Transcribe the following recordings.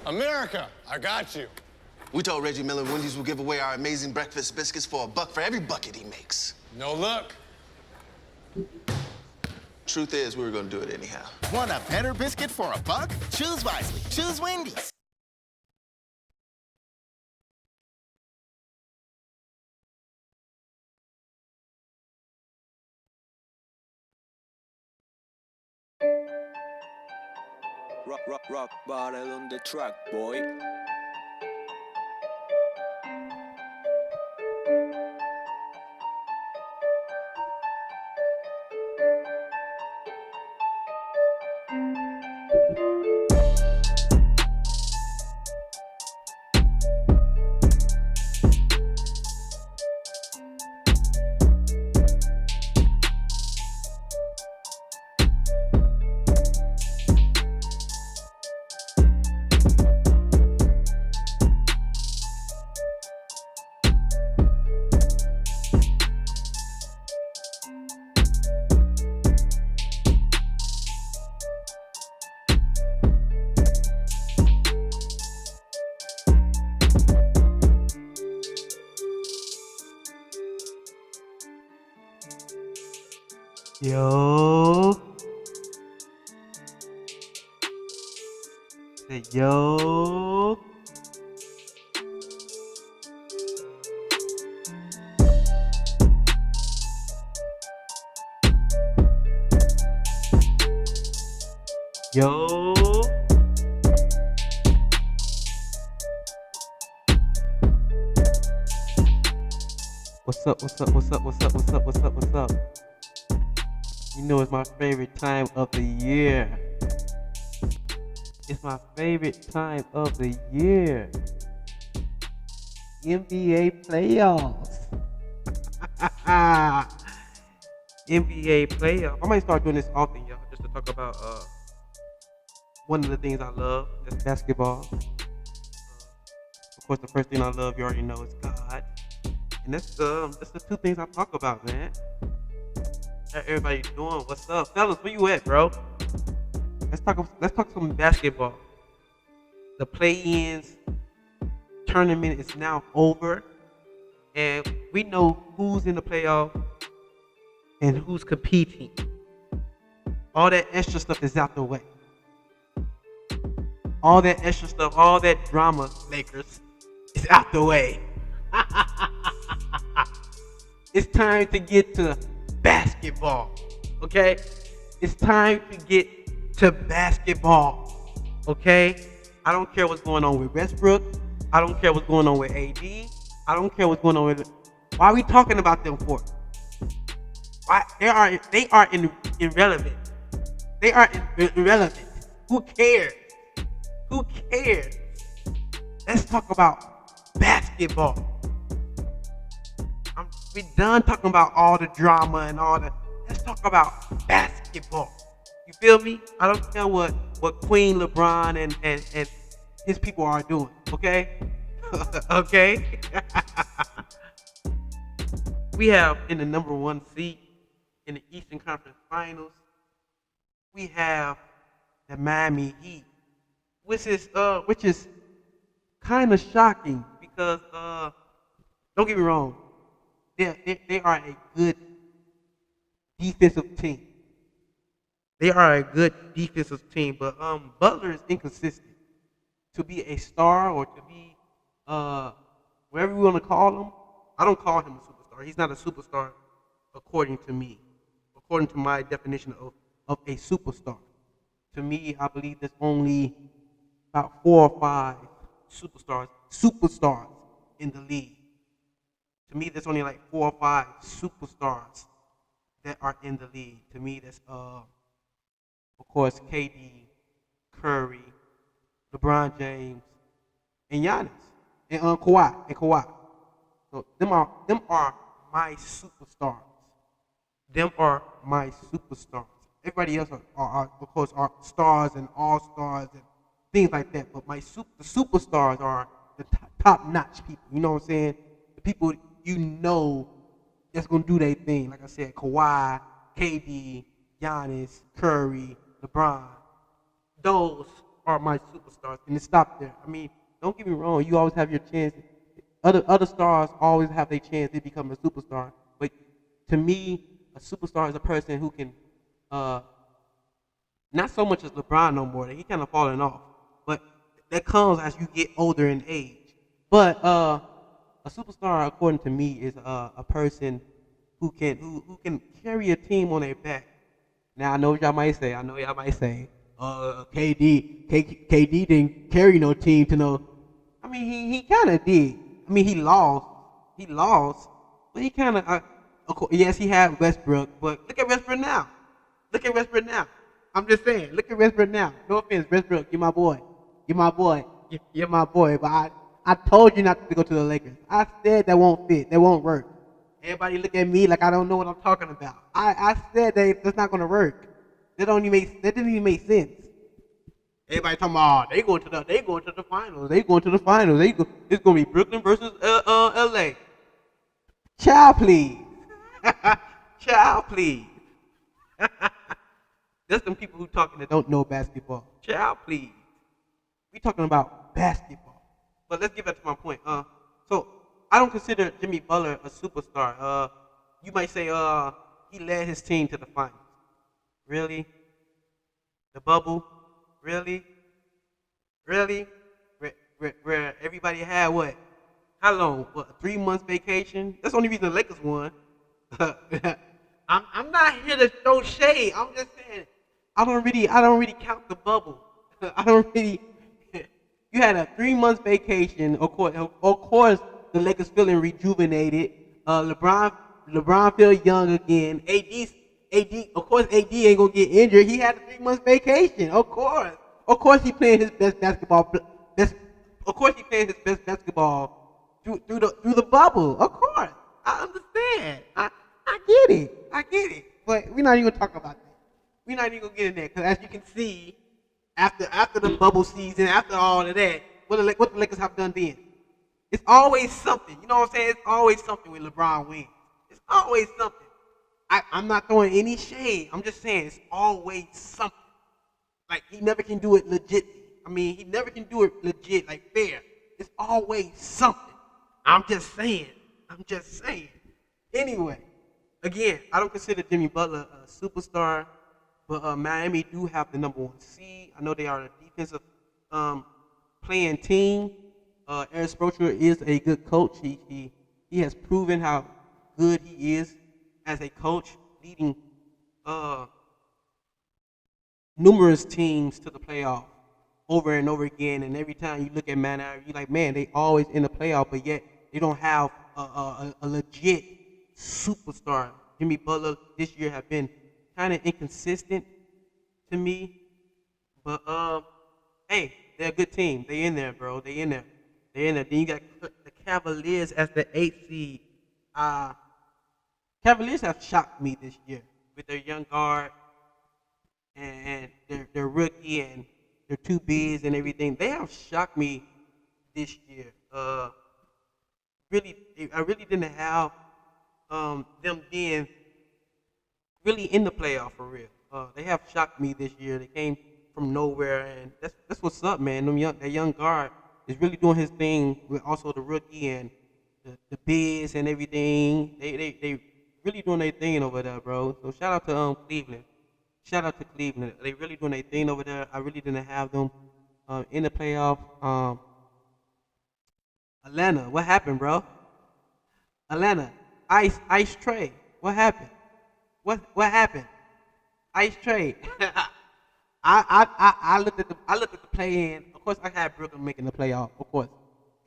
America, I got you. We told Reggie Miller Wendy's will give away our amazing breakfast biscuits for $1 for every bucket he makes. No luck. Truth is, we were gonna do it anyhow. Want a better biscuit for $1? Choose wisely. Choose Wendy's. Rock bottle on the track, boy. Yo. Say yo. Yo. What's up, what's up, what's up, what's up, what's up, what's up, what's up? You know it's my favorite time of the year. It's my favorite time of the year. NBA playoffs. NBA playoffs. I might start doing this often, y'all, just to talk about one of the things I love, that's basketball. Of course, the first thing I love, you already know, is God. And that's the two things I talk about, man. How everybody doing? What's up, fellas? Where you at, bro? Let's talk some basketball. The play-ins tournament is now over, and we know who's in the playoff and who's competing. All that extra stuff is out the way. All that extra stuff, all that drama, Lakers, is out the way. It's time to get to basketball. Okay? It's time to get to basketball. Okay? I don't care what's going on with Westbrook. I don't care what's going on with AD. I don't care what's going on with. Why are we talking about them for? Why they are irrelevant. They are irrelevant. Who cares? Who cares? Let's talk about basketball. We done talking about all the drama and all the. Let's talk about basketball. You feel me? I don't care what Queen LeBron and his people are doing. Okay? Okay? We have in the number 1 seed in the Eastern Conference Finals, we have the Miami Heat, which is kind of shocking because don't get me wrong, they are a good defensive team. They are a good defensive team, but Butler is inconsistent. To be a star or to be whatever we want to call him, I don't call him a superstar. He's not a superstar according to me, according to my definition of a superstar. To me, I believe there's only about 4 or 5 superstars in the league. To me, there's only like 4 or 5 superstars that are in the league. To me, that's of course KD, Curry, LeBron James, and Giannis, and Kawhi. So them are my superstars. Them are my superstars. Everybody else are of course are stars and all stars and things like that. But the superstars are the top notch people. You know what I'm saying? The people that's gonna do their thing. Like I said, Kawhi, KD, Giannis, Curry, LeBron. Those are my superstars, and it stopped there. I mean, don't get me wrong. You always have your chance. Other stars always have their chance to become a superstar. But to me, a superstar is a person who can, not so much as LeBron no more. He kind of falling off. But that comes as you get older in age. But a superstar, according to me, is a person who can carry a team on their back. Now I know what y'all might say. KD didn't carry no team to no. I mean, he kind of did. I mean, he lost, but he kind of. Yes, he had Westbrook, but look at Westbrook now. I'm just saying, look at Westbrook now. No offense, Westbrook, you're my boy. You're my boy. But I told you not to go to the Lakers. I said that won't fit. That won't work. Everybody look at me like I don't know what I'm talking about. I said that's not gonna work. That didn't even make sense. Everybody talking about they going to the finals. It's gonna be Brooklyn versus LA. Child, please. Child, please. There's some people who talking that don't know basketball. Child, please. We talking about basketball. But let's get back to my point. So I don't consider Jimmy Butler a superstar. You might say he led his team to the finals. Really? The bubble? Really? Where everybody had what? How long? What, a 3 months vacation? That's the only reason the Lakers won. I'm not here to throw shade. I'm just saying I don't really count the bubble. You had a 3 months vacation. Of course, the Lakers feeling rejuvenated. LeBron feel young again. AD, of course, AD ain't gonna get injured. He had a 3 months vacation. Of course, he playing his best basketball. Of course, he playing his best basketball through the bubble. Of course, I understand. I get it. But we're not even gonna talk about that. We're not even gonna get in there because, as you can see, after the bubble season, after all of that, what the Lakers have done then? It's always something. You know what I'm saying? It's always something when LeBron wins. It's always something. I'm not throwing any shade. I'm just saying it's always something. Like, he never can do it legit. I mean, he never can do it legit, like fair. It's always something. I'm just saying. Anyway, again, I don't consider Jimmy Butler a superstar, but Miami do have the number one seed. I know they are a defensive playing team. Eric Spoelstra is a good coach. He has proven how good he is as a coach, leading numerous teams to the playoff over and over again. And every time you look at Miami, you're like, man, they always in the playoff, but yet they don't have a legit superstar. Jimmy Butler this year have been kind of inconsistent to me, but hey, they're a good team. They in there, bro. They in there. They're in there. Then you got the Cavaliers as the 8th seed. Cavaliers have shocked me this year with their young guard and their rookie and their two bigs and everything. They have shocked me this year. I really didn't have them being really in the playoff for real. They have shocked me this year. They came from nowhere, and that's what's up, man. That young guard is really doing his thing with also the rookie and the bigs and everything. They really doing their thing over there, bro. So shout out to Cleveland. Shout out to Cleveland. They really doing their thing over there. I really didn't have them in the playoff. Atlanta, what happened, bro? Atlanta, Ice Trey, what happened? What happened? Ice Trey. I looked at the play in. Of course, I had Brooklyn making the playoff. Of course,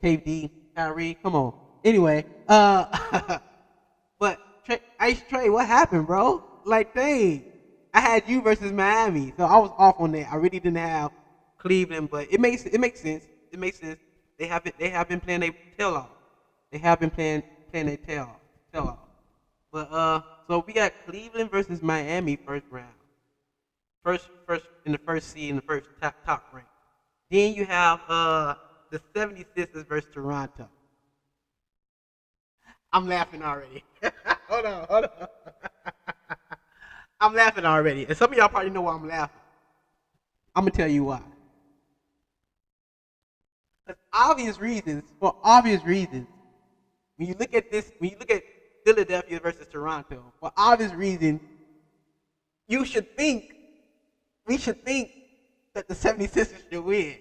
KD, Kyrie, come on. Anyway, but Ice Trey, what happened, bro? Like, dang, I had you versus Miami, so I was off on that. I really didn't have Cleveland, but it makes sense. It makes sense. They have been playing their tail off. They have been playing their tail off. But so we got Cleveland versus Miami first round. First in the first seed in the first top rank. Then you have the 76ers versus Toronto. I'm laughing already. Hold on. I'm laughing already. And some of y'all probably know why I'm laughing. I'm gonna tell you why. For obvious reasons, when you look at Philadelphia versus Toronto, for obvious reasons, we should think that the 76ers should win.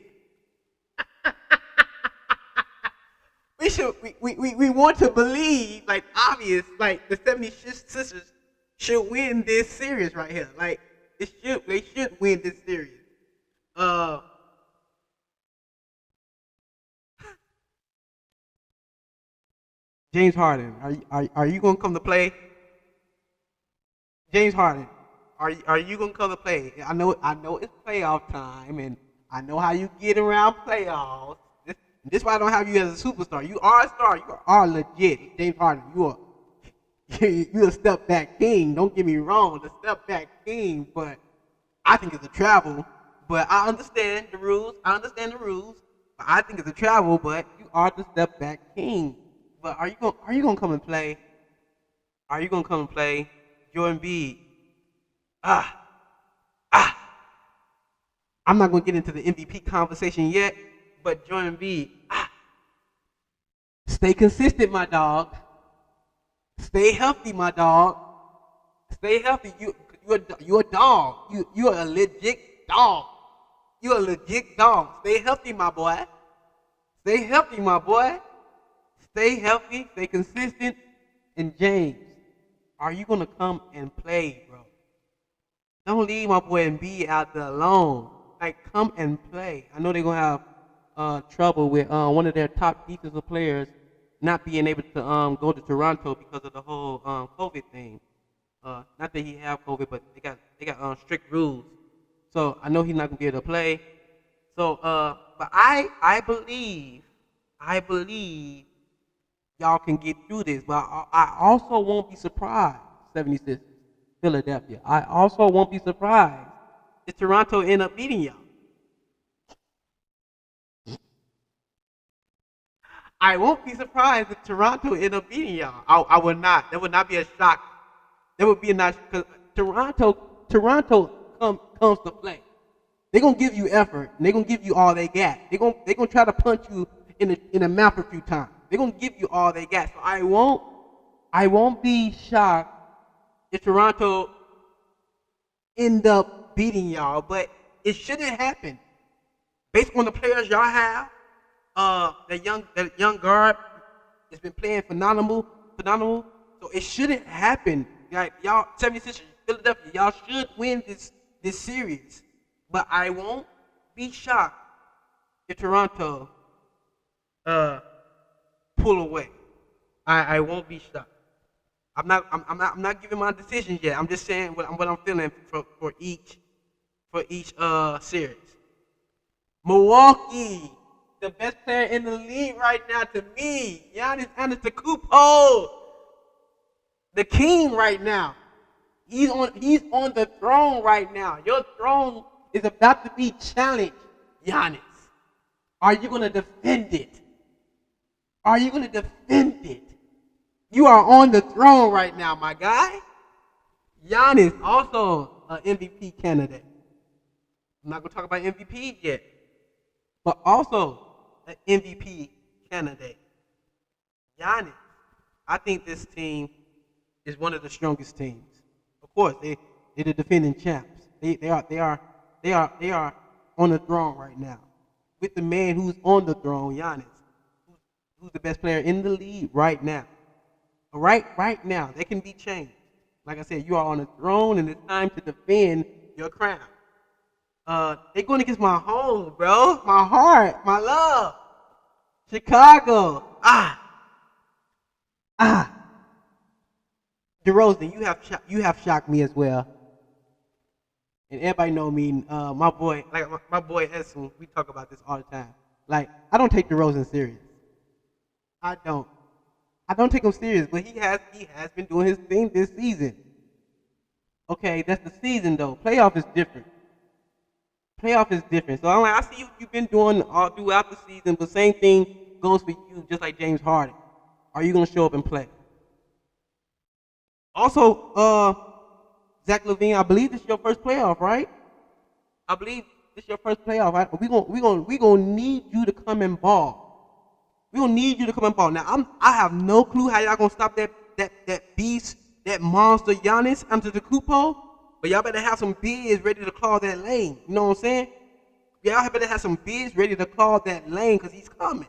We want to believe, like, obvious, like, the 76ers should win this series right here. Like, they should win this series. James Harden, are you gonna come to play? James Harden, are you gonna come to play? I know it's playoff time, and I know how you get around playoffs. This is why I don't have you as a superstar. You are a star. You are legit, James Harden. You're a step back king. Don't get me wrong, the step back king. But I think it's a travel. But I understand the rules. But I think it's a travel. But you are the step back king. But are you gonna come and play? Are you gonna come and play? Joel Embid. I'm not gonna get into the MVP conversation yet, but Joel Embid. Stay consistent, my dog. Stay healthy, my dog. Stay healthy. You're a dog. You're a legit dog. You're a legit dog. Stay healthy, my boy. Stay healthy, my boy. Stay healthy, stay consistent. And James, are you gonna come and play, bro? Don't leave my boy Embiid out there alone. Like, come and play. I know they're gonna have trouble with one of their top defensive players not being able to go to Toronto because of the whole COVID thing. Not that he have COVID, but they got strict rules. So I know he's not gonna be able to play. So but I believe y'all can get through this, but I also won't be surprised, 76, Philadelphia. I also won't be surprised if Toronto end up beating y'all. I won't be surprised if Toronto end up beating y'all. I would not. That would not be a shock. That would be a nice, because Toronto comes to play. They're gonna give you effort, and they're gonna give you all they got. They're gonna try to punch you in the mouth a few times. They're gonna give you all they got. So I won't be shocked if Toronto end up beating y'all, but it shouldn't happen. Based on the players y'all have, that young guard has been playing phenomenal. So it shouldn't happen. Like y'all, 76ers, Philadelphia, y'all should win this series. But I won't be shocked if Toronto pull away. I won't be shocked. I'm not giving my decisions yet. I'm just saying what I'm feeling for each series. Milwaukee, the best player in the league right now to me, Giannis Antetokounmpo, the king right now. He's on the throne right now. Your throne is about to be challenged, Giannis. Are you gonna defend it? Are you gonna defend it? You are on the throne right now, my guy. Giannis, also an MVP candidate. I'm not gonna talk about MVP yet, but also an MVP candidate. Giannis, I think this team is one of the strongest teams. Of course, they're the defending champs. They are on the throne right now with the man who's on the throne, Giannis, who's the best player in the league right now. Right now, they can be changed. Like I said, you are on the throne, and it's time to defend your crown. They're going against my home, bro. My heart, my love. Chicago. DeRozan, you have shocked me as well. And everybody know me, my boy Edson, we talk about this all the time. Like, I don't take DeRozan serious. I don't take him serious, but he has been doing his thing this season. Okay, that's the season though. Playoff is different. So I'm like, I see you've been doing all throughout the season, but same thing goes for you, just like James Harden. Are you gonna show up and play? Also, Zach LaVine, I believe this is your first playoff, right? I believe this is your first playoff. Right? We gonna need you to come and ball. We gonna need you to come and ball. Now I have no clue how y'all gonna stop that beast, that monster Giannis Antetokounmpo. But y'all better have some bigs ready to claw that lane. You know what I'm saying? Y'all better have some bigs ready to claw that lane because he's coming.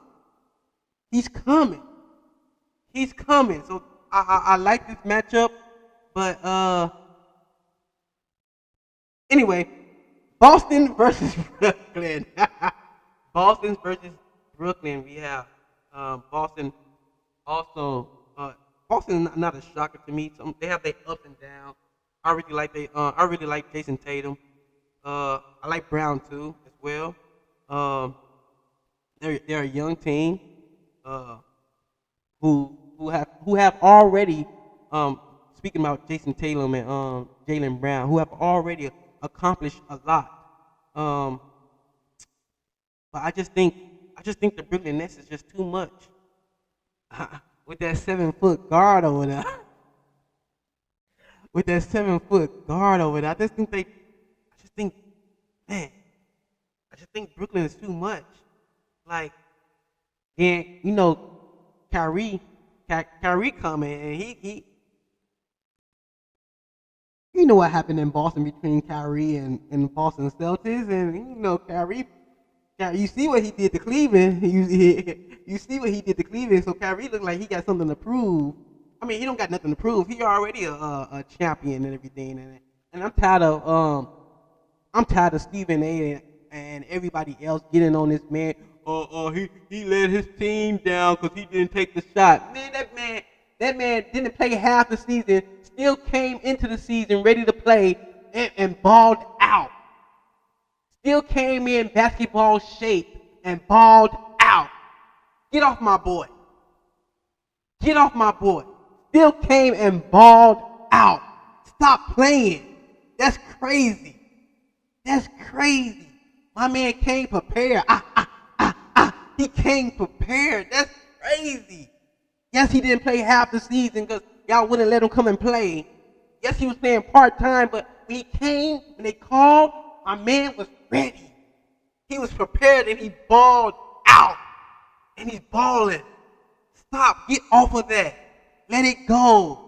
He's coming. So I like this matchup, but anyway, Boston versus Brooklyn. Boston versus Brooklyn. We have Boston also. Boston is not a shocker to me. They have their up and down. I really like Jason Tatum. I like Brown too as well. They're a young team who have already speaking about Jason Tatum and Jaylen Brown, who have already accomplished a lot. But I just think the Brooklyn Nets is just too much with that 7-foot guard over there. I just think Brooklyn is too much. Like, and you know, Kyrie coming, and he you know what happened in Boston between Kyrie and Boston Celtics, and you know Kyrie, you see what he did to Cleveland. You see what he did to Cleveland. So Kyrie looked like he got something to prove. I mean, he don't got nothing to prove. He already a champion and everything, and I'm tired of Stephen A. and everybody else getting on this man. He let his team down because he didn't take the shot. Man, that man didn't play half the season. Still came into the season ready to play and balled out. Still came in basketball shape and balled out. Get off my boy. Still came and balled out. Stop playing. That's crazy. My man came prepared. He came prepared. That's crazy. Yes, he didn't play half the season because y'all wouldn't let him come and play. Yes, he was playing part-time, but when he came, when they called, my man was ready. He was prepared and he balled out. And he's balling. Stop. Get off of that. Let it go.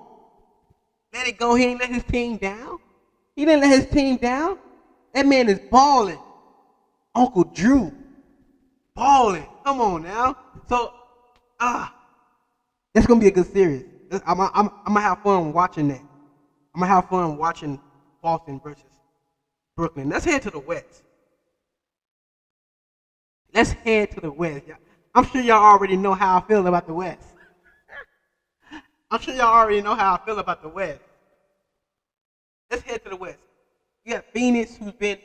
let it go. He ain't let his team down. He didn't let his team down. That man is balling. Uncle Drew, balling. Come on now. So, that's gonna be a good series. I'm gonna have fun watching that. I'm gonna have fun watching Boston versus Brooklyn. Let's head to the West. Let's head to the West. I'm sure y'all already know how I feel about the West. I'm sure y'all already know how I feel about the West. Let's head to the West. You got Phoenix, who's been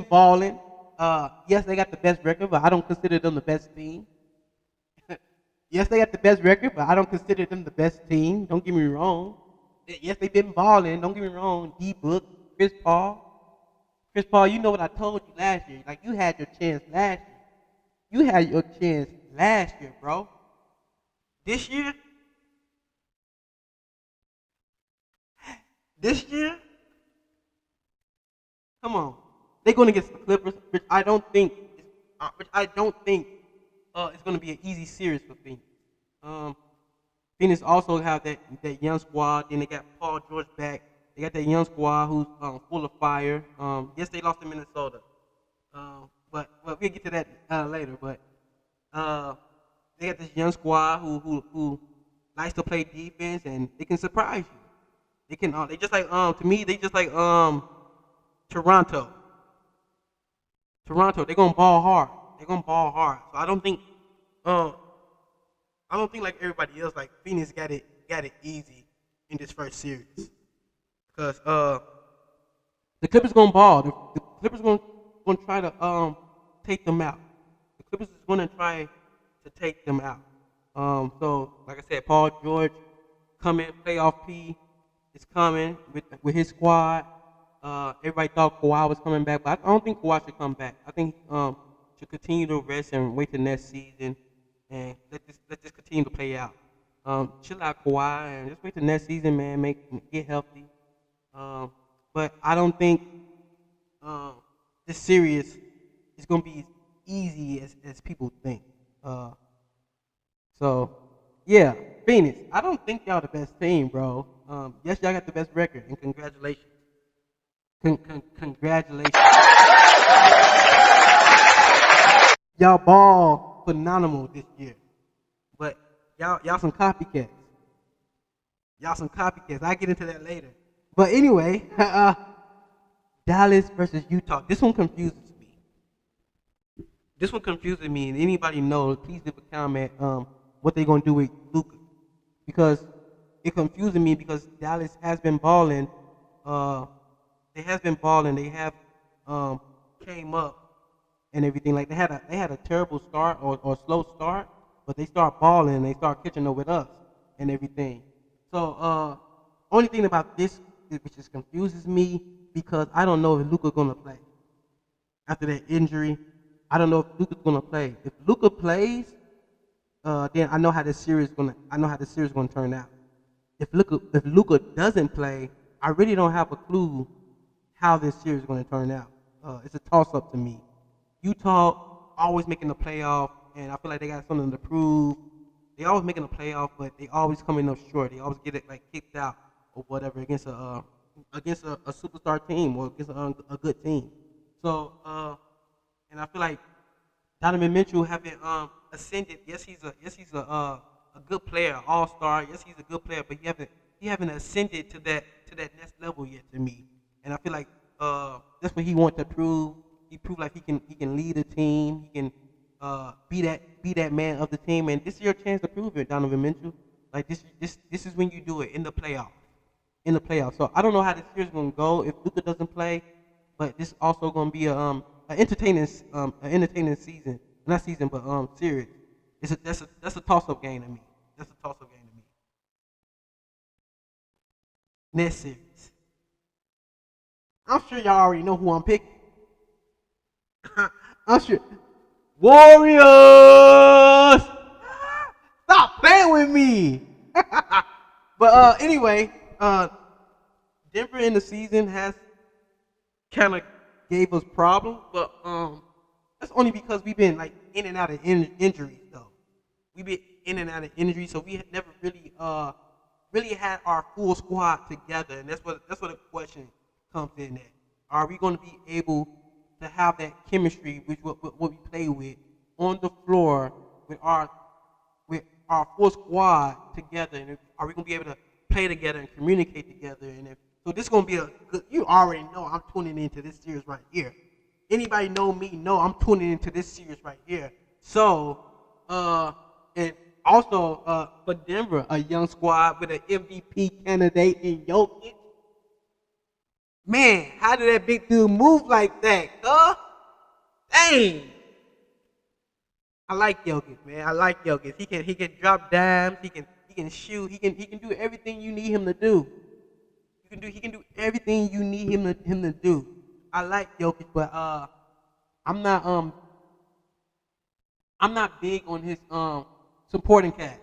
balling. Yes, they got the best record, but I don't consider them the best team. Yes, they got the best record, but I don't consider them the best team. Don't get me wrong. Yes, they've been balling. Don't get me wrong. D-Book, Chris Paul. Chris Paul, you know what I told you last year. Like, you had your chance last year. You had your chance last year, bro. This year, come on. They're going against the Clippers, which I don't think it's going to be an easy series for Phoenix. Phoenix also have that young squad. Then they got Paul George back. They got that young squad who's full of fire. Yes, they lost to Minnesota, but we'll get to that later. But they got this young squad who likes to play defense, and they can surprise you. They can. They just like to me. They just like Toronto. Toronto. They're gonna ball hard. So I don't think like everybody else. Like Phoenix got it easy in this first series. Because the Clippers gonna ball. The Clippers gonna try to take them out. The Clippers is gonna try to take them out. So like I said, Paul George coming, playoff P is coming with his squad. Everybody thought Kawhi was coming back, but I don't think Kawhi should come back. I think should continue to rest and wait till next season and let this continue to play out. Chill out, Kawhi, and just wait till next season, man. Get healthy. But I don't think this series is gonna be as easy as people think. So yeah, Phoenix. I don't think y'all the best team, bro. Yes, y'all got the best record, and congratulations. Congratulations. Y'all ball phenomenal this year, but y'all some copycats. I get into that later. But anyway, Dallas versus Utah. This one confuses me. And anybody knows, please leave a comment what they're gonna do with Luka, because it confuses me because Dallas has been balling. They have came up and everything. Like they had a terrible start or slow start, but they start balling and they start catching up with us and everything. So only thing about this which just confuses me, because I don't know if Luka's gonna play after that injury. I don't know if Luka's gonna play. If Luka plays, then I know how this series gonna turn out. If Luka doesn't play, I really don't have a clue how this series is gonna turn out. It's a toss up to me. Utah always making the playoff, and I feel like they got something to prove. They always making the playoff, but they always coming up short. They always get it like kicked out or whatever against a superstar team or against a good team. So and I feel like Donovan Mitchell haven't ascended. Yes, he's a good player, all-star. Yes, he's a good player, but he haven't ascended to that next level yet to me. And I feel like that's what he wants to prove. He proved like he can lead a team. He can be that man of the team. And this is your chance to prove it, Donovan Mitchell. Like this is when you do it in the playoffs. So I don't know how this series is gonna go if Luka doesn't play, but this is also gonna be an entertaining season. Not season, but series. That's a toss-up game to me. Next series. I'm sure y'all already know who I'm picking. I'm sure. Warriors! Stop playing with me! But anyway, Denver in the season has kind of gave us problems, but that's only because we've been like in and out of injuries though. We've been in and out of injuries, so we have never really really had our full squad together, and that's what the question comes in at. Are we going to be able to have that chemistry, which what we play with, on the floor with our full squad together, and are we going to be able to play together and communicate together? So this is going to be a good. You already know I'm tuning into this series right here. Anybody know me? Know I'm tuning into this series right here. So, and also for Denver, a young squad with an MVP candidate in Jokic. Man, how did that big dude move like that, huh? Dang. I like Jokic, man. I like Jokic. He can drop dimes. He can shoot. He can do everything you need him to do. He can do everything you need him to do. I like Jokic, but I'm not big on his supporting cast.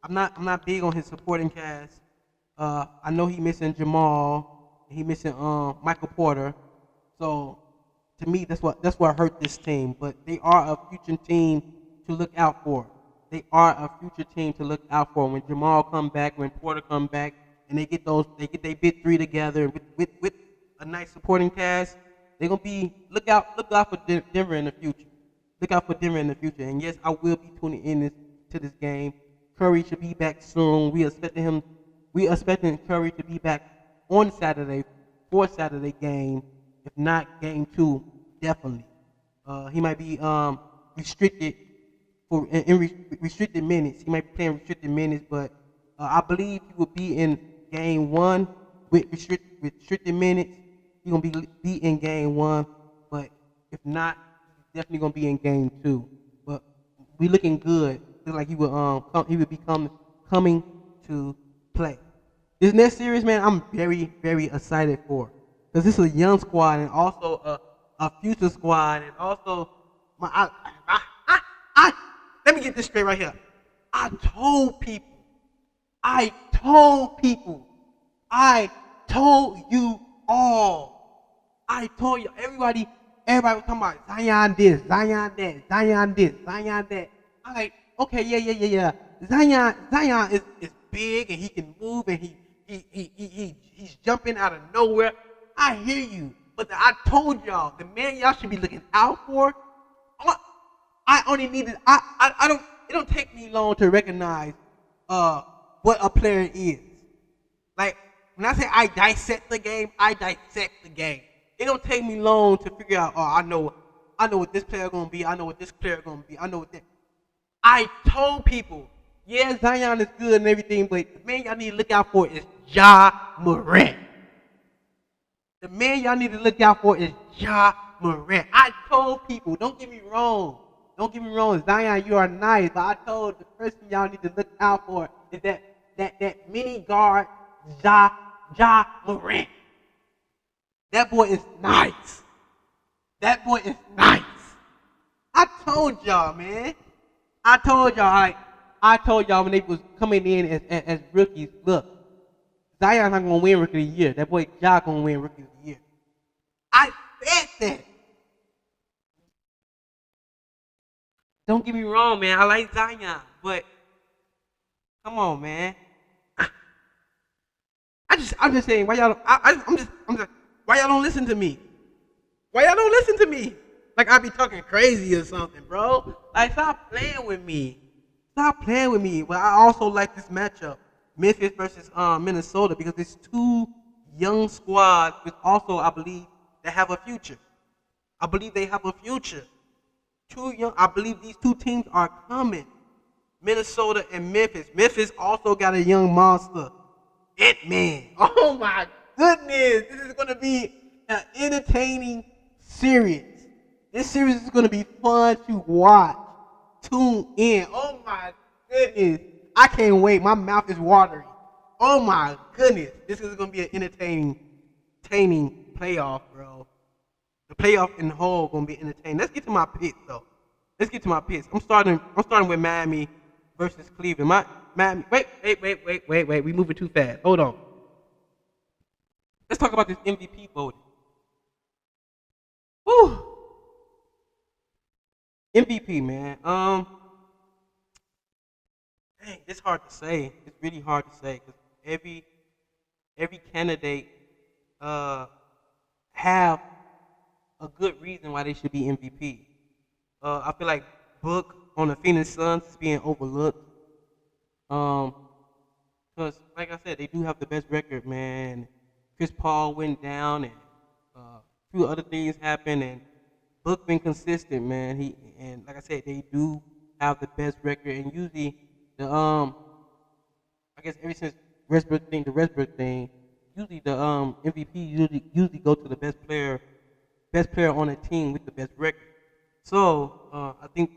I'm not big on his supporting cast. I know he missing Jamal. He missing Michael Porter. So to me, that's what hurt this team. But they are a future team to look out for. They are a future team to look out for. When Jamal come back, when Porter come back, and they get their big three together with a nice supporting cast, they're gonna be look out for Denver in the future. Look out for Denver in the future. And yes, I will be tuning in to this game. Curry should be back soon. We expecting Curry to be back on Saturday for Saturday game. If not game 2, definitely. He might be restricted in restricted minutes. He might be playing restricted minutes, but I believe he will be in game 1 with restricted minutes. He's gonna be in game 1, but if not, he's definitely gonna be in game 2. But we looking good. Look like he would be coming to play. This next series, man, I'm very, very excited for, because this is a young squad and also a future squad, and also let me get this straight right here. I told you all. I told you, everybody was talking about Zion this, Zion that, Zion this, Zion that. I'm like, okay, yeah. Zion is big and he can move and he's jumping out of nowhere. I hear you, but I told y'all, the man y'all should be looking out for. I only needed. I don't. It don't take me long to recognize what a player is. Like when I say I dissect the game, I dissect the game. It don't take me long to figure out. Oh, I know what this player gonna be. I know what this player gonna be. I know what that. I told people, yeah, Zion is good and everything, but the man y'all need to look out for is Ja Morant. The man y'all need to look out for is Ja Morant. I told people, don't get me wrong. Don't get me wrong, Zion, you are nice, but I told the person y'all need to look out for is that mini guard Ja Morant. That boy is nice. That boy is nice. I told y'all, man. I told y'all when they was coming in as rookies, look, Zion's not gonna win Rookie of the Year. That boy Ja gonna win Rookie of the Year. I said that. Don't get me wrong, man. I like Zion, but come on, man. I'm just saying, why y'all? I'm just, why y'all don't listen to me? Why y'all don't listen to me? Like I be talking crazy or something, bro. Like stop playing with me. Stop playing with me. But I also like this matchup, Memphis versus Minnesota, because it's two young squads, which also I believe they have a future. I believe they have a future. I believe these two teams are coming. Minnesota and Memphis. Memphis also got a young monster, Ant-Man. Oh my goodness, this is gonna be an entertaining series. This series is gonna be fun to watch. Tune in. Oh my goodness, I can't wait. My mouth is watering. Oh my goodness, this is gonna be an entertaining playoff, bro. The playoff in the whole gonna be entertaining. Let's get to my picks though. I'm starting with Miami versus Cleveland. Miami. Wait. We moving too fast. Hold on. Let's talk about this MVP voting. Whew. MVP, man. Dang, it's hard to say. It's really hard to say. 'Cause every candidate have a good reason why they should be MVP. I feel like Book on the Phoenix Suns is being overlooked. Because like I said, they do have the best record, man. Chris Paul went down, and a few other things happened, and Book been consistent, man. And like I said, they do have the best record, and usually the I guess ever since the Westbrook thing, usually the MVP usually go to the best player on a team with the best record. So I think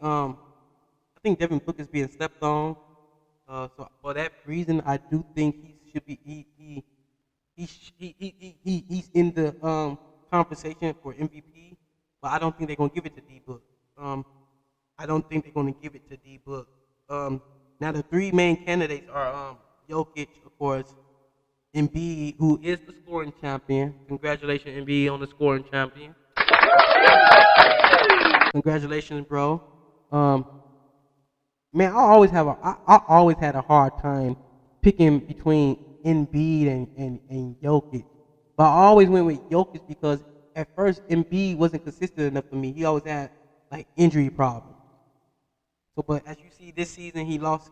Devin Booker is being slept on. So for that reason, I do think he should be he's in the conversation for MVP, but I don't think they're gonna give it to D Book. I don't think they're gonna give it to D Book. Now the three main candidates are Jokic, of course, Embiid, who is the scoring champion. Congratulations, Embiid, on the scoring champion. Congratulations, bro. Man, I always had a hard time picking between Embiid and Jokic. But I always went with Jokic because at first Embiid wasn't consistent enough for me. He always had like injury problems. So, but as you see this season, he lost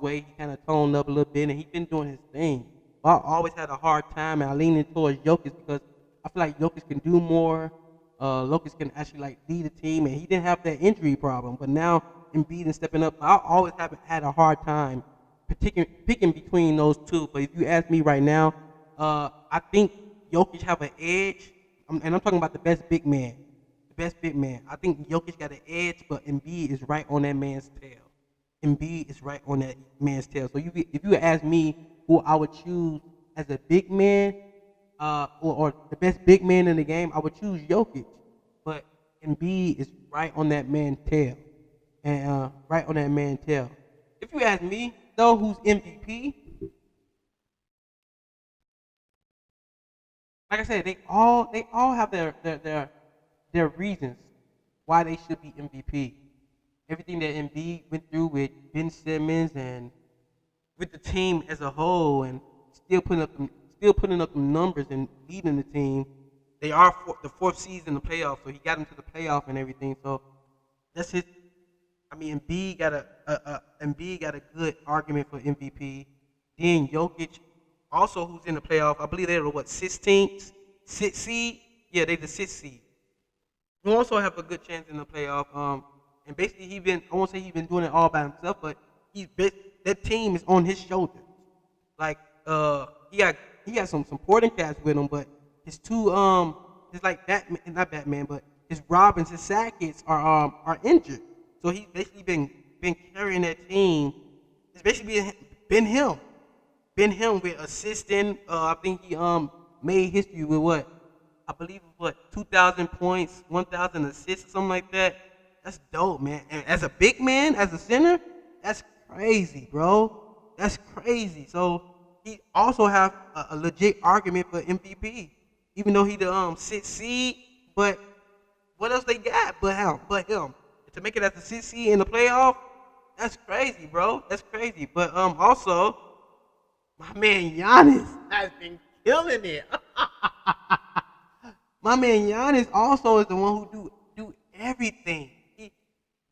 weight. He kind of toned up a little bit, and he's been doing his thing. But I always had a hard time, and I leaned towards Jokic because I feel like Jokic can do more. Jokic can actually like lead the team, and he didn't have that injury problem. But now Embiid is stepping up. I always had a hard time picking between those two. But if you ask me right now, I think Jokic have an edge, and I'm talking about the best big man. I think Jokic got an edge, but Embiid is right on that man's tail. So if you ask me who I would choose as a big man, or the best big man in the game, I would choose Jokic. But Embiid is right on that man's tail. If you ask me, though, who's MVP, like I said, they all have their reasons why they should be MVP. Everything that Embiid went through with Ben Simmons and with the team as a whole, and still putting up the numbers and leading the team. They are the fourth seed in the playoffs, so he got them to the playoff and everything. So that's his. I mean, Embiid got a good argument for MVP. Then Jokic, also who's in the playoff. I believe they're what 16th, sixth seed. Yeah, they the sixth seed. Who also have a good chance in the playoff. And basically I won't say he's been doing it all by himself, but that team is on his shoulders. Like he got some supporting cast with him, but his two his like Batman, not Batman, but his Robins, his sidekicks are injured. So he's basically been carrying that team. It's basically been him with assisting. I think he made history with what I believe 2,000 points, 1,000 assists, something like that. That's dope, man. And as a big man, as a center, that's crazy, bro. That's crazy. So he also have a legit argument for MVP, even though he the sixth seed. But what else they got but him? To make it as the sixth seed in the playoff, that's crazy, bro. That's crazy. But also, my man Giannis has been killing it. My man Giannis also is the one who do everything. He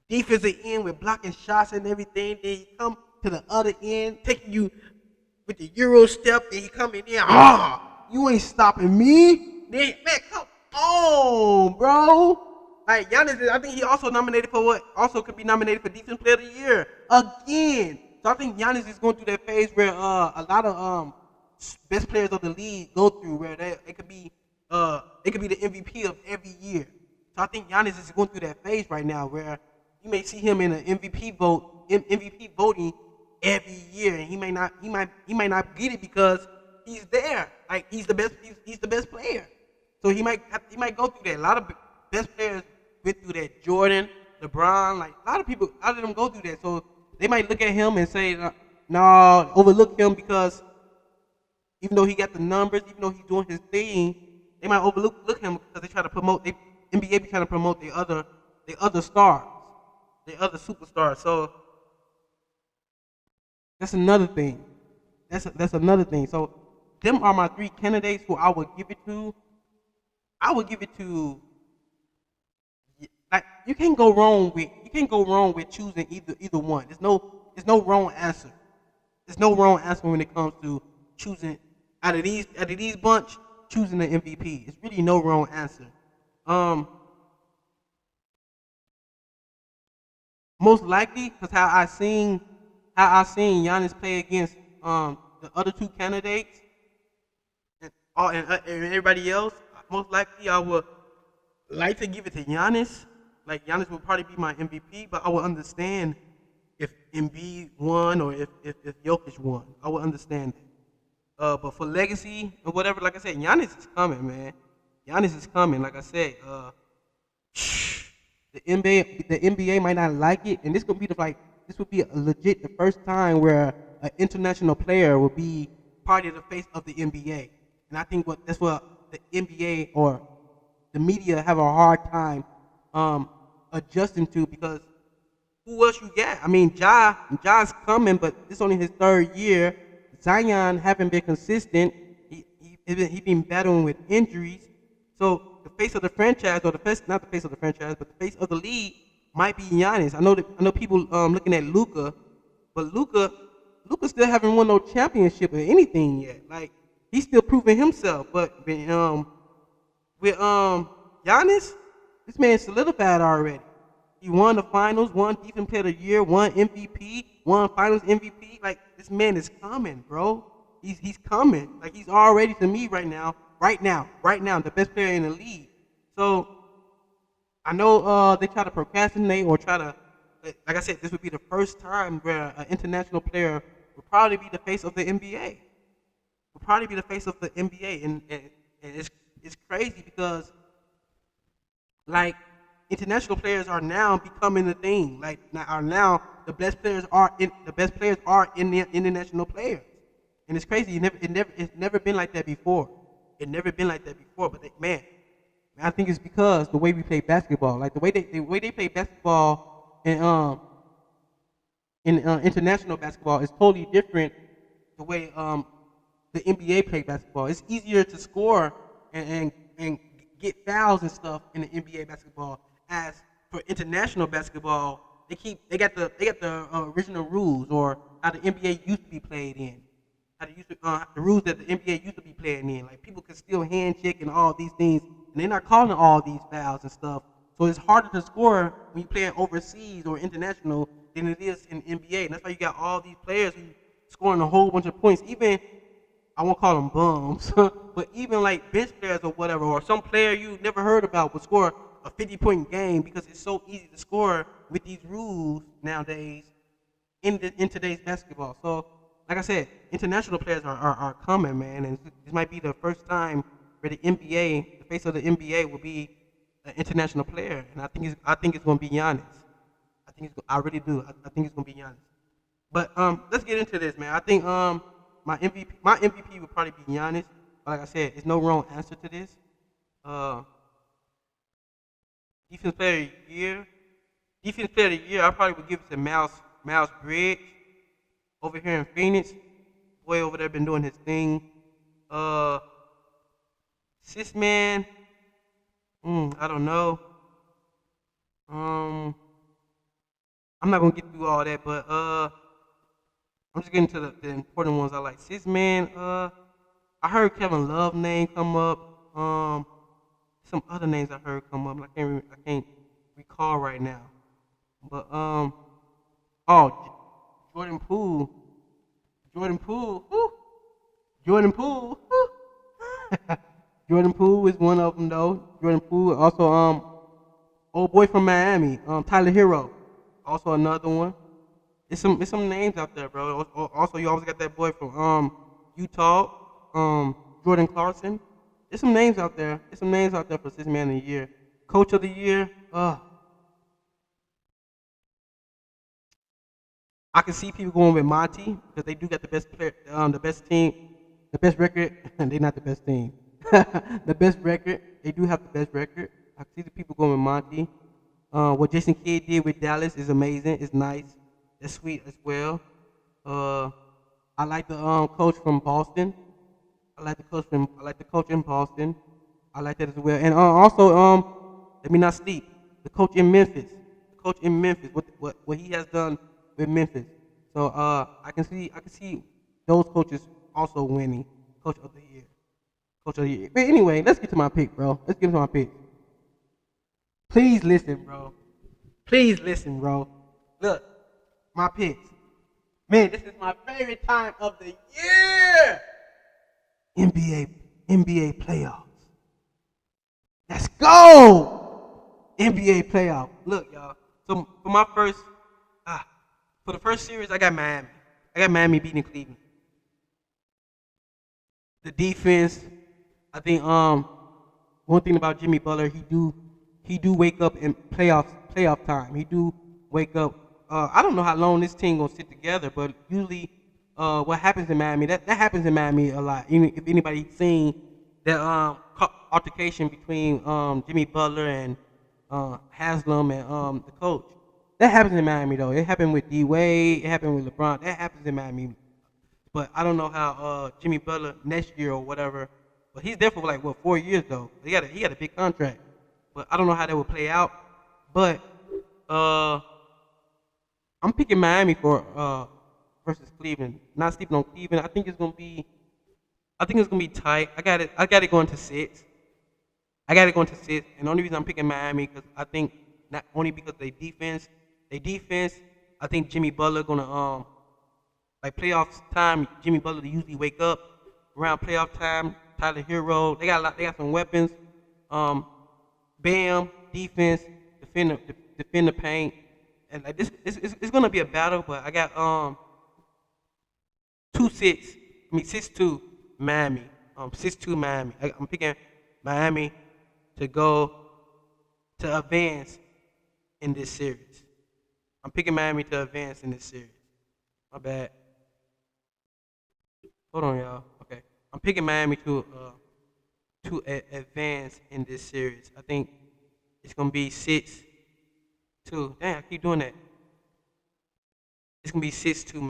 defensive end with blocking shots and everything. Then he come to the other end, taking you with the Euro step. Then he come in there. You ain't stopping me. Then, man, come on, bro. Like Giannis, I think he also nominated for what? Also could be nominated for Defensive Player of the Year again. So I think Giannis is going through that phase where a lot of best players of the league go through, where it could be the MVP of every year. So I think Giannis is going through that phase right now where you may see him in an MVP voting every year, and he might not get it because he's there. Like he's the best player. So he might go through that. A lot of best players went through that. Jordan, LeBron, like a lot of them go through that. So they might look at him and say, no, overlook him because even though he got the numbers, even though he's doing his thing, they might overlook him because they try to promote. NBA be trying to promote the other stars, the other superstars. So that's another thing. that's another thing. So them are my three candidates who I would give it to. I would give it to, like, you can't go wrong with choosing either one. There's no wrong answer. There's no wrong answer when it comes to choosing out of these bunch, choosing the MVP. It's really no wrong answer. Most likely, because how I seen Giannis play against the other two candidates and everybody else. Most likely, I would like to give it to Giannis. Like, Giannis would probably be my MVP, but I would understand if Embiid won or if Jokic won. I would understand that. But for legacy or whatever, like I said, Giannis is coming, man. Giannis is coming. Like I said, the NBA might not like it, and this would be the first time where an international player will be part of the face of the NBA. And I think that's what the NBA or the media have a hard time adjusting to, because who else you got? I mean, Ja's coming, but this is only his third year. Zion haven't been consistent. He been battling with injuries. So the face of the franchise, or not the face of the franchise, but the face of the league might be Giannis. I know people looking at Luka, but Luka still haven't won no championship or anything yet. Like, he's still proving himself. But with Giannis, this man solidified already. He won the finals, won Defensive Player of the Year, won MVP, won Finals MVP. Like, this man is coming, bro. He's coming. Like, he's already, to me, right now, the best player in the league. So I know they try to procrastinate or try to, like I said, this would be the first time where an international player would probably be the face of the NBA. Would probably be the face of the NBA, and it's crazy because, like, international players are now becoming the thing. Like, now the best players are in international players, and it's crazy. It's never been like that before. But man, I think it's because the way we play basketball, like the way they play basketball in international basketball is totally different. The way the NBA play basketball, it's easier to score and get fouls and stuff in the NBA basketball. As for international basketball, they got the original rules, or how the NBA used to be played in. The rules that the NBA used to be playing in. Like, people can still hand check and all these things, and they're not calling all these fouls and stuff. So it's harder to score when you're playing overseas or international than it is in NBA. And that's why you got all these players who scoring a whole bunch of points. Even, I won't call them bums, but even like bench players or whatever, or some player you never heard about would score a 50-point game, because it's so easy to score with these rules nowadays in today's basketball. So, like I said, international players are coming, man, and this might be the first time where the NBA, the face of the NBA, will be an international player, and I think it's going to be Giannis. I really do. I think it's going to be Giannis. But let's get into this, man. I think my MVP would probably be Giannis. But like I said, there's no wrong answer to this. Defensive Player of the Year. Defensive Player of the Year, I probably would give it to Miles Bridges over here in Phoenix. Boy over there been doing his thing. Sis man, I don't know. I'm not gonna get through all that, but I'm just getting to the important ones I like. Sis man, I heard Kevin Love name come up. Some other names I heard come up. I can't recall right now. But Jordan Poole. Jordan Poole. Jordan Poole is one of them, though. Jordan Poole, also old boy from Miami, Tyler Hero, also another one. It's some names out there, bro. Also, you always got that boy from Utah, Jordan Clarkson. There's some names out there. For Sixth Man of the Year. Coach of the Year. I can see people going with Monty, because they do got the best player, the best team, the best record. They're not the best team. The best record. They do have the best record. I can see the people going with Monty. What Jason Kidd did with Dallas is amazing. It's nice. That's sweet as well. I like the coach from Boston. I like the coach in Boston. I like that as well. And also let me not sleep. The coach in Memphis. The coach in Memphis. What he has done with Memphis. So I can see those coaches also winning coach of the year. Coach of the year. But anyway, let's get to my pick, bro. Let's get to my pick. Please listen, bro. Please listen, bro. Look, my picks. Man, this is my favorite time of the year. NBA playoffs. Let's go. NBA playoff. Look, y'all. So for the first series, I got Miami. I got Miami beating Cleveland. The defense, I think one thing about Jimmy Butler, he do wake up in playoff time. He do wake up. I don't know how long this team gonna sit together, but usually what happens in Miami, that happens in Miami a lot. Even if anybody's seen that altercation between Jimmy Butler and Haslam and the coach, that happens in Miami though. It happened with D Wade, it happened with LeBron. That happens in Miami. But I don't know how Jimmy Butler next year or whatever. But he's there for like 4 years though. He got a big contract. But I don't know how that would play out. But I'm picking Miami for versus Cleveland. Not sleeping on Cleveland. I think it's gonna be tight. I got it going to 6. I got it going to 6. And the only reason I'm picking Miami because I think not only because they defense, I think Jimmy Butler gonna like playoffs time, Jimmy Butler usually wake up around playoff time. Tyler Hero, they got some weapons. Bam, defense, defend the paint, and like this, it's gonna be a battle. But I got 6-2 Miami. 6-2 Miami. I'm picking Miami to advance in this series. I'm picking Miami to advance in this series. My bad. Hold on, y'all. Okay, I'm picking Miami to advance in this series. I think it's gonna be 6-2. Dang, I keep doing that. It's gonna be 6-2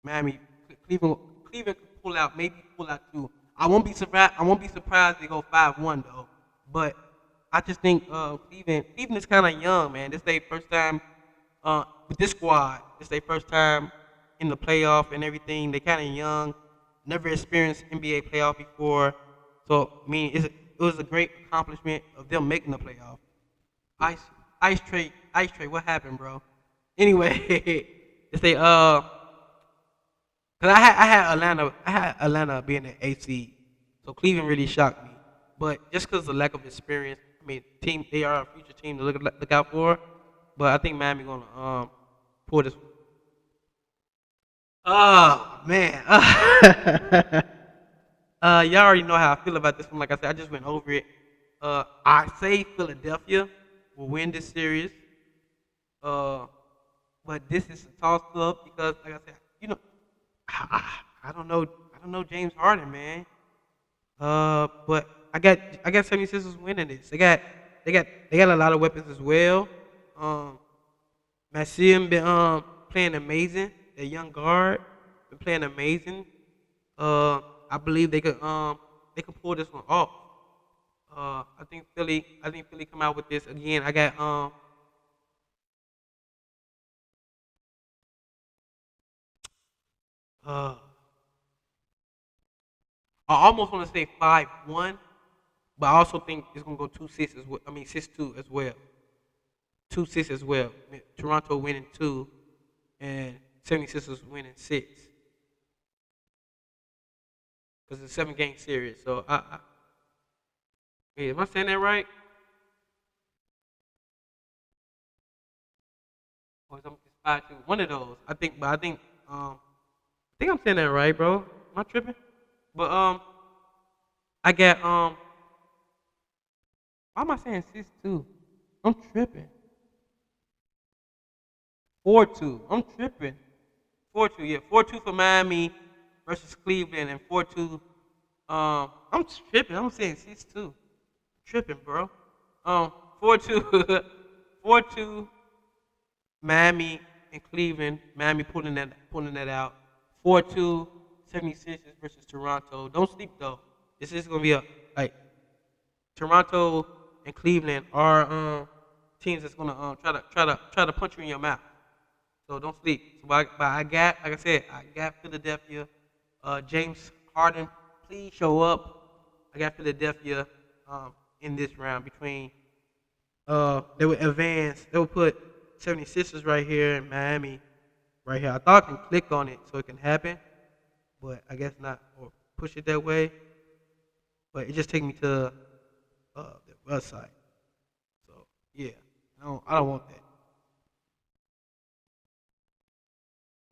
Miami. Cleveland could pull out, maybe pull out 2. I won't be surprised they go 5-1 though. But I just think Cleveland is kind of young, man. This is their first time with this squad. This is their first time in the playoff and everything. They kind of young, never experienced NBA playoff before. So I mean, it was a great accomplishment of them making the playoff. Ice trade. What happened, bro? Anyway, it's they cause I had Atlanta being an AC, so Cleveland really shocked me. But just because of the lack of experience, I mean, they are a future team to look out for. But I think Miami gonna pull this. Oh man, y'all already know how I feel about this one. Like I said, I just went over it. I say Philadelphia will win this series. But this is a toss up because, like I said, I don't know James Harden, man. But I got 76ers winning this. They got a lot of weapons as well. Maxim been playing amazing. The young guard been playing amazing. I believe they could pull this one off. I think Philly come out with this again. I got I almost want to say 5-1, but I also think it's gonna go 2-6 as well. I mean 6-2 as well. 2-6 as well. Toronto winning 2, and 76ers winning 6. Because it's a 7-game series. So am I saying that right? Or is it 5-2? One of those. I think I'm saying that right, bro. Am I tripping? But I got why am I saying 6-2? I'm tripping. 4-2. I'm tripping. 4-2, yeah. 4-2 for Miami versus Cleveland, and 4-2. I'm tripping. I'm saying 6-2. Tripping, bro. 4-2. 4-2 Miami and Cleveland. Miami pulling that out. 4-2, 76ers versus Toronto. Don't sleep though. This is gonna be a like Toronto and Cleveland are teams that's gonna try to punch you in your mouth. So don't sleep. So, but I got, like I said, I got Philadelphia. James Harden, please show up. I got Philadelphia in this round between. They would advance. They would put 76ers right here and Miami right here. I thought I can click on it so it can happen, but I guess not, or push it that way. But it just take me to the website. So yeah, I don't want that.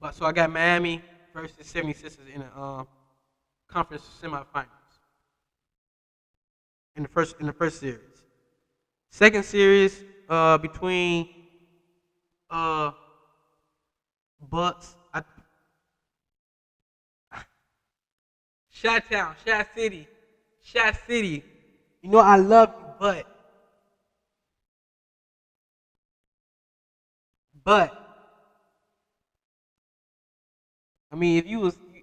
But so I got Miami versus 76ers in the conference semifinals in the first series. Second series between Bucks, Chi-Town, Chi City. You know I love you, but I mean,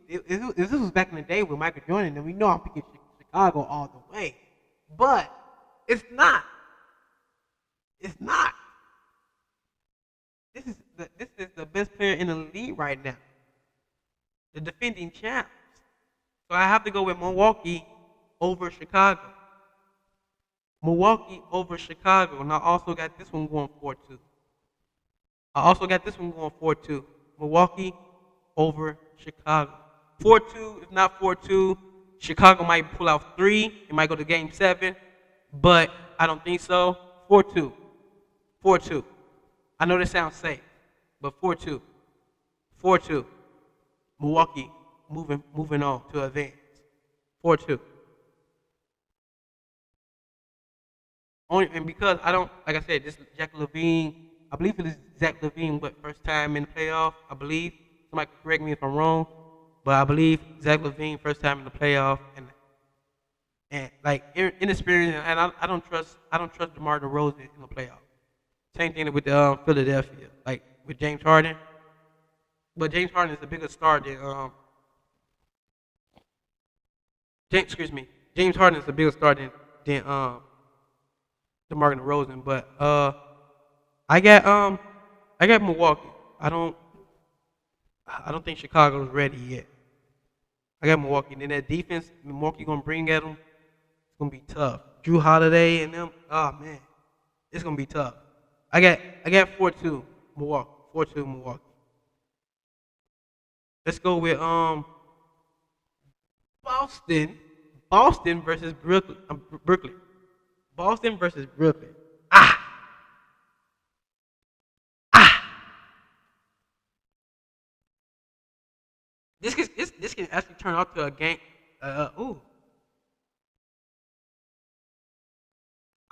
if this was back in the day with Michael Jordan, then we know I'm picking Chicago all the way. But it's not. It's not. This is the best player in the league right now. The defending champs. So I have to go with Milwaukee over Chicago. Milwaukee over Chicago. And I also got this one going 4-2. Milwaukee over Chicago. 4-2, if not 4-2. Chicago might pull out 3. It might go to game 7. But I don't think so. 4-2. 4-2. I know this sounds safe, but 4-2. 4-2. Milwaukee moving on to advance. 4-2. Only and because I don't, like I said, this Jack LaVine. I believe it is Zach LaVine, first time in the playoff. I believe. Somebody correct me if I'm wrong, but I believe Zach LaVine first time in the playoff, and like inexperienced, and I don't trust DeMar DeRozan in the playoff. Same thing with Philadelphia, like with James Harden. But James Harden is a bigger star than James Harden is a bigger star than DeMar DeRozan. But I got Milwaukee. I don't think Chicago's ready yet. I got Milwaukee. And then that defense, Milwaukee gonna bring at them. It's gonna be tough. Drew Holiday and them. Oh man, it's gonna be tough. I got 4-2 Milwaukee. 4-2 Milwaukee. Let's go with Boston. Boston versus Brooklyn. Boston versus Brooklyn. This can actually turn out to a game. I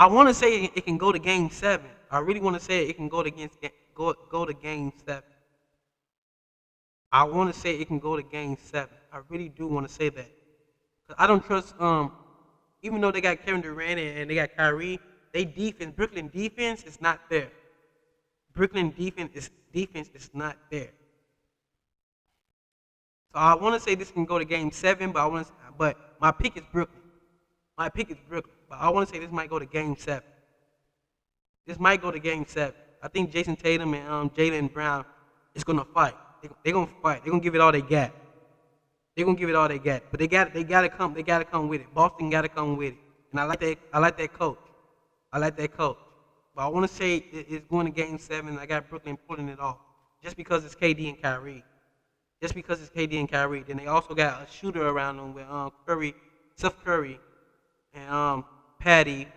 want to say it can go to game 7. I really want to say it can go to game 7. I want to say it can go to game 7. I really do want to say that. 'Cause I don't trust even though they got Kevin Durant and they got Kyrie, Brooklyn defense is not there. Brooklyn defense is not there. So I want to say this can go to game 7, but my pick is Brooklyn. But I want to say this might go to game 7. This might go to game 7. I think Jason Tatum and Jaylen Brown is gonna fight. They're gonna fight. They're gonna give it all they got. But they gotta come with it. Boston gotta come with it. And I like that coach. But I want to say it's going to game 7. I got Brooklyn pulling it off just because it's KD and Kyrie. Then they also got a shooter around them with Steph Curry, and Patty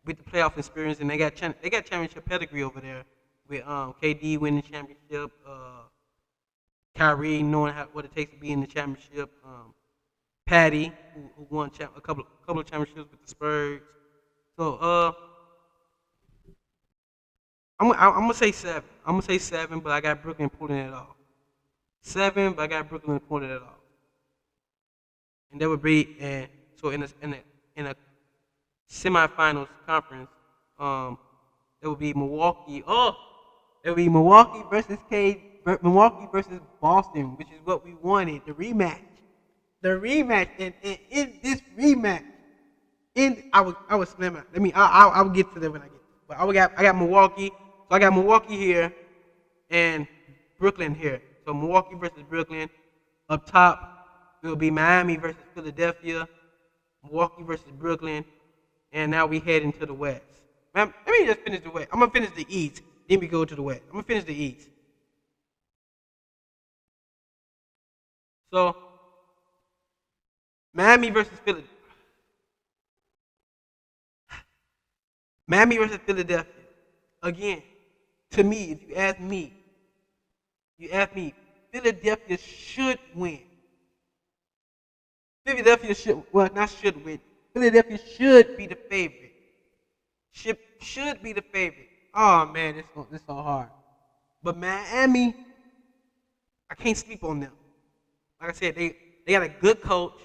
with the playoff experience, and they got championship pedigree over there with KD winning the championship, Kyrie knowing what it takes to be in the championship, Patty who won a couple of championships with the Spurs. So I'm gonna say 7. But I got Brooklyn pulling it off. 7, but I got Brooklyn pulling it off. And that would be so in a semifinals conference, it would be Milwaukee. Oh, It'll be Milwaukee versus Boston, which is what we wanted. The rematch. And in this rematch, I would slam it. I will get to that when I get. But I got Milwaukee. So I got Milwaukee here and Brooklyn here. So Milwaukee versus Brooklyn. Up top, it will be Miami versus Philadelphia. Milwaukee versus Brooklyn. And now we head into the West. Let me just finish the West. I'm gonna finish the East. Then we go to the West. I'm gonna finish the East. So Miami versus Philadelphia. Miami versus Philadelphia. Again, to me, if you ask me, Philadelphia should win. Philadelphia should win. Philadelphia should be the favorite. Should be the favorite. Oh man, this so hard. But Miami, I can't sleep on them. Like I said, they got a good coach.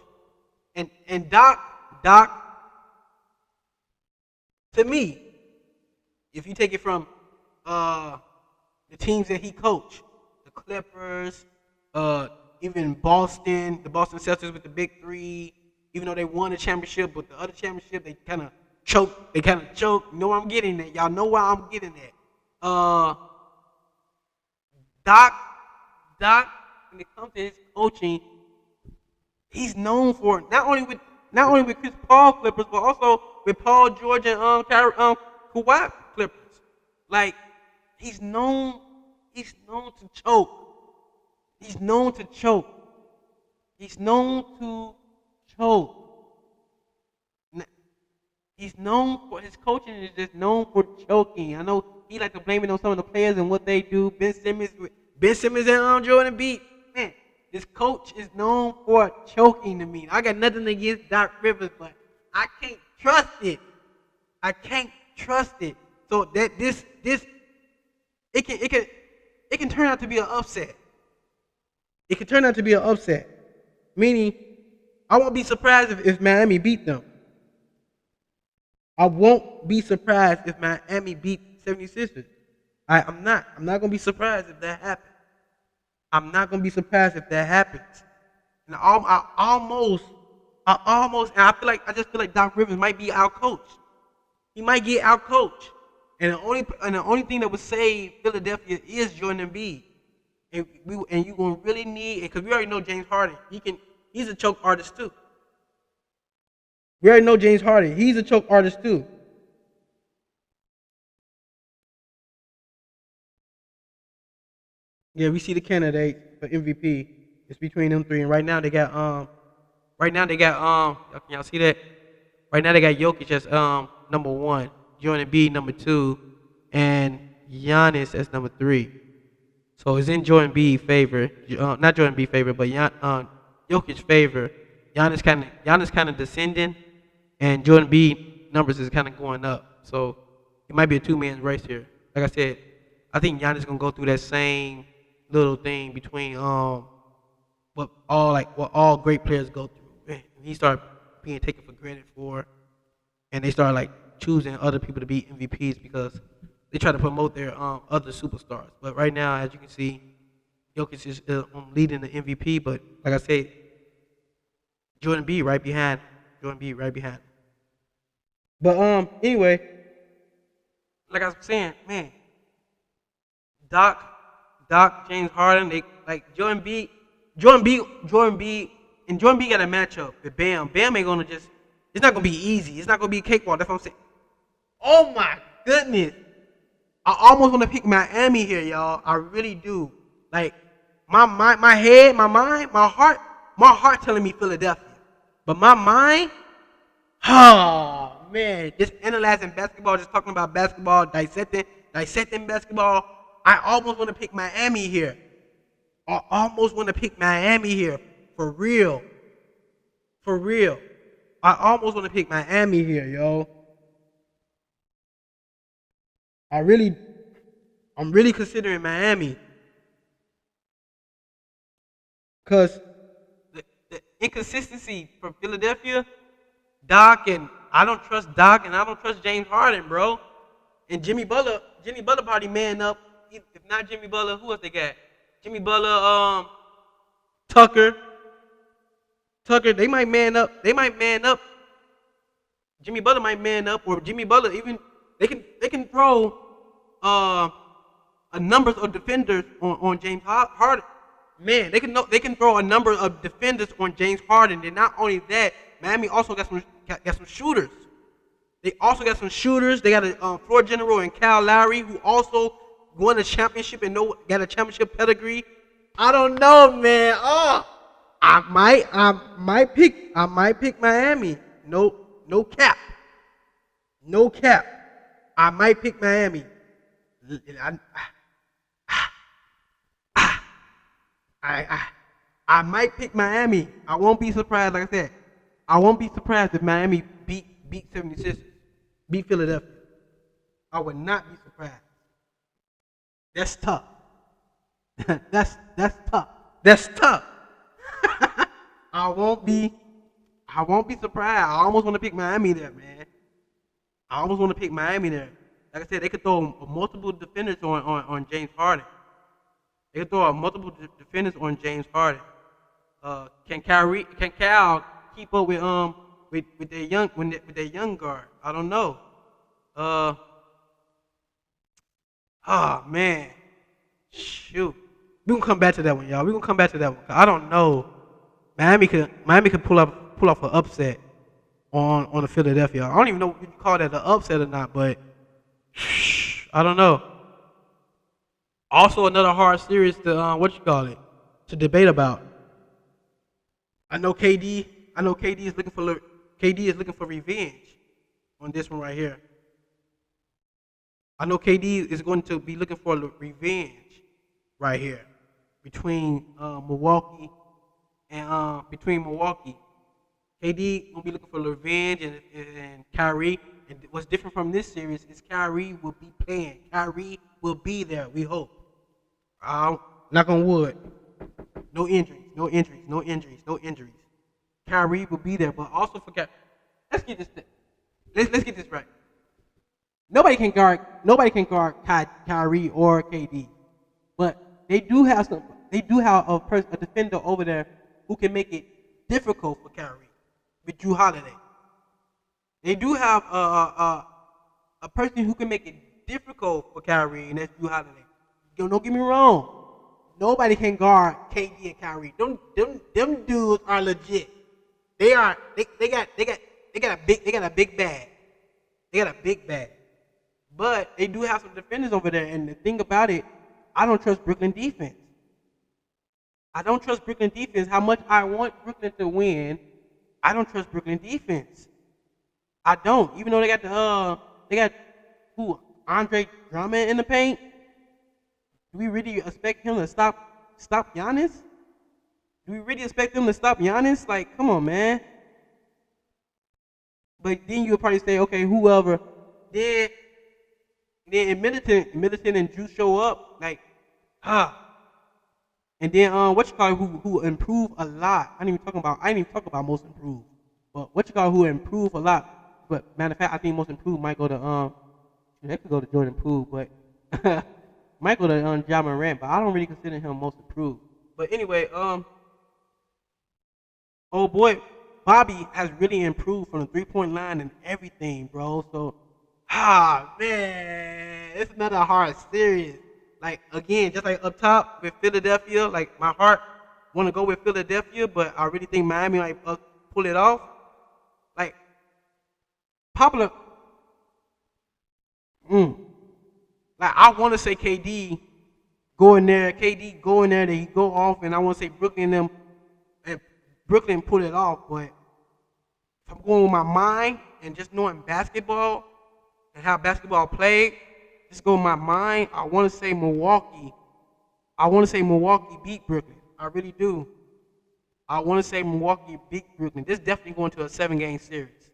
And Doc, to me, if you take it from the teams that he coached, the Clippers, even Boston, the Boston Celtics with the big three, even though they won the championship, but the other championship they kind of choked. You know where I'm getting at. Y'all know where I'm getting at. Doc, when it comes to his coaching, he's known for it. Not only with Chris Paul Clippers, but also with Paul George and Kawhi Clippers. Like he's known to choke. He's known to choke. He's known for his coaching is just known for choking. I know he like to blame it on some of the players and what they do. Ben Simmons and Joel Embid. Man, this coach is known for choking to me. I got nothing against Doc Rivers, but I can't trust it. So that this it can turn out to be an upset. It can turn out to be an upset. Meaning, I won't be surprised if Miami beat them. I won't be surprised if Miami beat 76ers. I'm not going to be surprised if that happens. I'm not going to be surprised if that happens. And I just feel like Doc Rivers might be outcoached. He might get outcoached. And the only thing that would save Philadelphia is Joel Embid. And you're going to really need, because we already know James Harden. He's a choke artist too. We already know James Harden. He's a choke artist too. Yeah, we see the candidates for MVP. It's between them three, and right now they got can y'all see that? Right now they got Jokic as number 1, Joel Embiid number 2, and Giannis as number 3. So it's in Joel Embiid favor, not Joel Embiid favor, but Jokic favor. Giannis kind of descending, and Joel Embiid numbers is kind of going up. So it might be a two-man race here. Like I said, I think Giannis gonna go through that same little thing between what all great players go through. And he started being taken for granted for, and they started like choosing other people to be MVPs because they try to promote their other superstars. But right now, as you can see, Jokic is leading the MVP. But like I said, Joel Embiid right behind. But anyway, like I was saying, man, Doc, James Harden, they like Joel Embiid, and Joel Embiid got a matchup with Bam. Bam ain't gonna it's not gonna be easy. It's not gonna be a cakewalk. That's what I'm saying. Oh my goodness. I almost want to pick Miami here, y'all. I really do. Like my head, my mind, my heart telling me Philadelphia. But my mind, oh man, just analyzing basketball, just talking about basketball, dissecting basketball. I almost want to pick Miami here. For real. I almost want to pick Miami here, yo. I'm really considering Miami. Because the inconsistency from Philadelphia, I don't trust Doc and I don't trust James Harden, bro. And Jimmy Butler party man up if not Jimmy Butler, who else they got? Jimmy Butler, Tucker. They might man up. They might man up. Jimmy Butler might man up, or Jimmy Butler even they can throw a number of defenders on James Harden. Man, they can throw a number of defenders on James Harden. And not only that, Miami also got some shooters. They also got some shooters. They got a floor general in Kyle Lowry, who also won a championship and got a championship pedigree. I don't know, man. I might pick Miami. No cap. I might pick Miami. I might pick Miami. I won't be surprised, like I said. I won't be surprised if Miami beat 76ers, beat Philadelphia. I would not be surprised. That's tough. That's tough. I won't be surprised. I almost want to pick Miami there, man. Like I said, they could throw multiple defenders on James Harden. They could throw multiple defenders on James Harden. Can Cal keep up with their young guard? I don't know. Man, shoot. We gonna come back to that one, y'all. I don't know. Miami could pull off an upset on the Philadelphia. I don't even know if you call that an upset or not, but I don't know. Also, another hard series to to debate about. I know KD is looking for revenge on this one right here. I know KD is going to be looking for revenge right here between Milwaukee. KD gonna be looking for revenge and Kyrie. And what's different from this series is Kyrie will be playing. Kyrie will be there. We hope. Knock on wood. No injuries. Kyrie will be there, but also for let's get this right. Nobody can guard Kyrie or KD, but they do have a defender over there who can make it difficult for Kyrie with Drew Holiday. They do have a person who can make it difficult for Kyrie, and that's Drew Holiday. Don't get me wrong. Nobody can guard KD and Kyrie. Them dudes are legit. They got a big bag. But they do have some defenders over there, and the thing about it, I don't trust Brooklyn defense. How much I want Brooklyn to win, I don't trust Brooklyn defense. I don't. Even though they got Andre Drummond in the paint. Do we really expect him to stop Giannis? Like, come on, man. But then you'll probably say, okay, whoever. Then Middleton and Drew show up, like, And then who improved a lot. I didn't even talk about most improved. But who improved a lot. But matter of fact, I think most improved might go to that could go to Jordan Poole, but might go to Ja Morant, but I don't really consider him most improved. But anyway, oh boy, Bobby has really improved from the 3-point line and everything, bro. So, man, it's another hard series. Like, again, just like up top with Philadelphia, like my heart want to go with Philadelphia, but I really think Miami might pull it off. Like, popular. Like, I want to say KD go in there, that he go off, and I want to say Brooklyn pull it off, but if I'm going with my mind and just knowing basketball and how basketball played, just go with my mind, I want to say Milwaukee. I want to say Milwaukee beat Brooklyn. I really do. I want to say Milwaukee beat Brooklyn. This is definitely going to a 7-game series.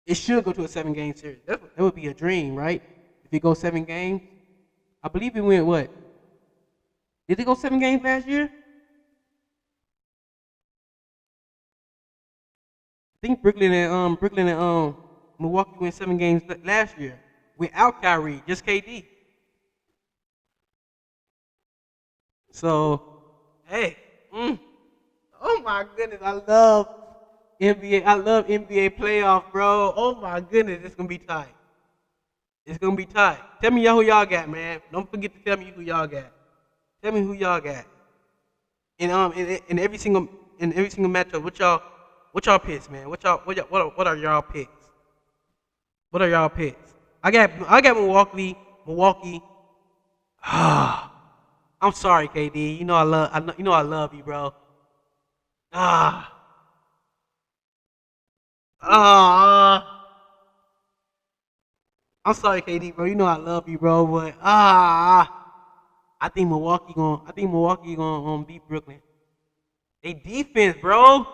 It should go to a 7-game series. That would be a dream, right? If it goes 7 games. I believe it went what? Did it go 7 games last year? I think Brooklyn and Milwaukee went 7 games last year without Kyrie, just KD. So, hey, oh my goodness, I love NBA. I love NBA playoff, bro. Oh my goodness, it's gonna be tight. It's gonna be tight. Tell me who y'all got, man. Don't forget to tell me who y'all got. Tell me who y'all got. And in every single matchup, what y'all picks, man? What are y'all picks? What are y'all picks? I got Milwaukee. I'm sorry, KD. You know I love you, bro. Ah. Ah. I'm sorry, KD, bro. You know I love you, bro. But I think Milwaukee gonna beat Brooklyn. They defense, bro.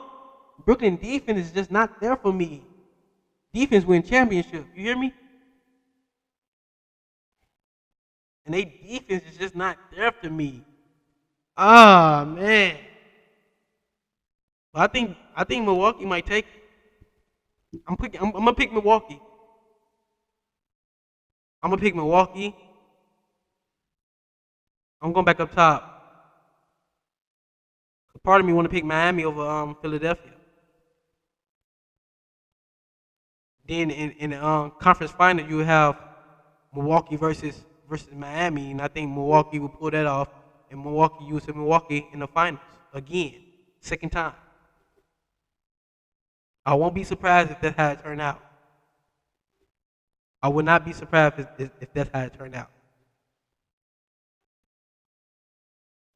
Brooklyn defense is just not there for me. Defense win championship. You hear me? And they defense is just not there for me. Ah, man. But I think Milwaukee might take it. I'm gonna pick Milwaukee. I'm gonna pick Milwaukee. I'm going back up top. Part of me want to pick Miami over Philadelphia. Then in the conference final, you have Milwaukee versus Miami, and I think Milwaukee will pull that off. And Milwaukee use Milwaukee in the finals again, second time. I won't be surprised if that's how it turned out. I would not be surprised if that's how it turned out.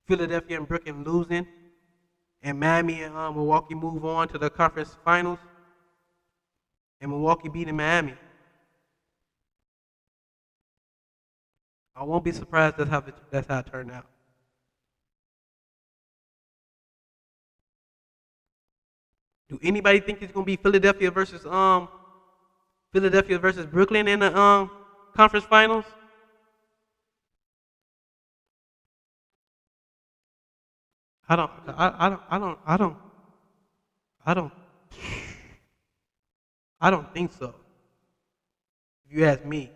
Philadelphia and Brooklyn losing, and Miami and Milwaukee move on to the conference finals, and Milwaukee beating Miami. I won't be surprised that's how it turned out. Do anybody think it's gonna be Philadelphia versus Brooklyn in the conference finals? I don't I don't think so. If you ask me,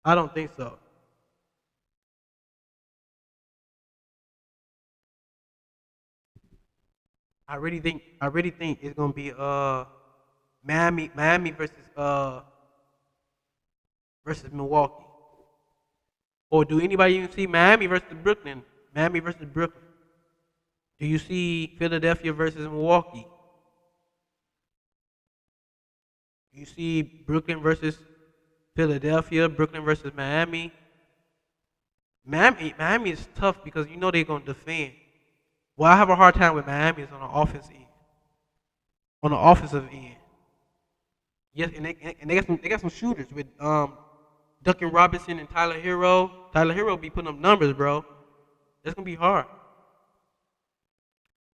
I don't think so. I really think it's gonna be Miami versus Milwaukee. Or do anybody even see Miami versus Brooklyn? Miami versus Brooklyn. Do you see Philadelphia versus Milwaukee? Do you see Brooklyn versus Philadelphia, Brooklyn versus Miami? Miami is tough because you know they're gonna defend. Well, I have a hard time with Miami is on the offensive end. On the offensive end. Yes, and they got some shooters with Duncan Robinson and Tyler Hero. Tyler Hero be putting up numbers, bro. That's gonna be hard.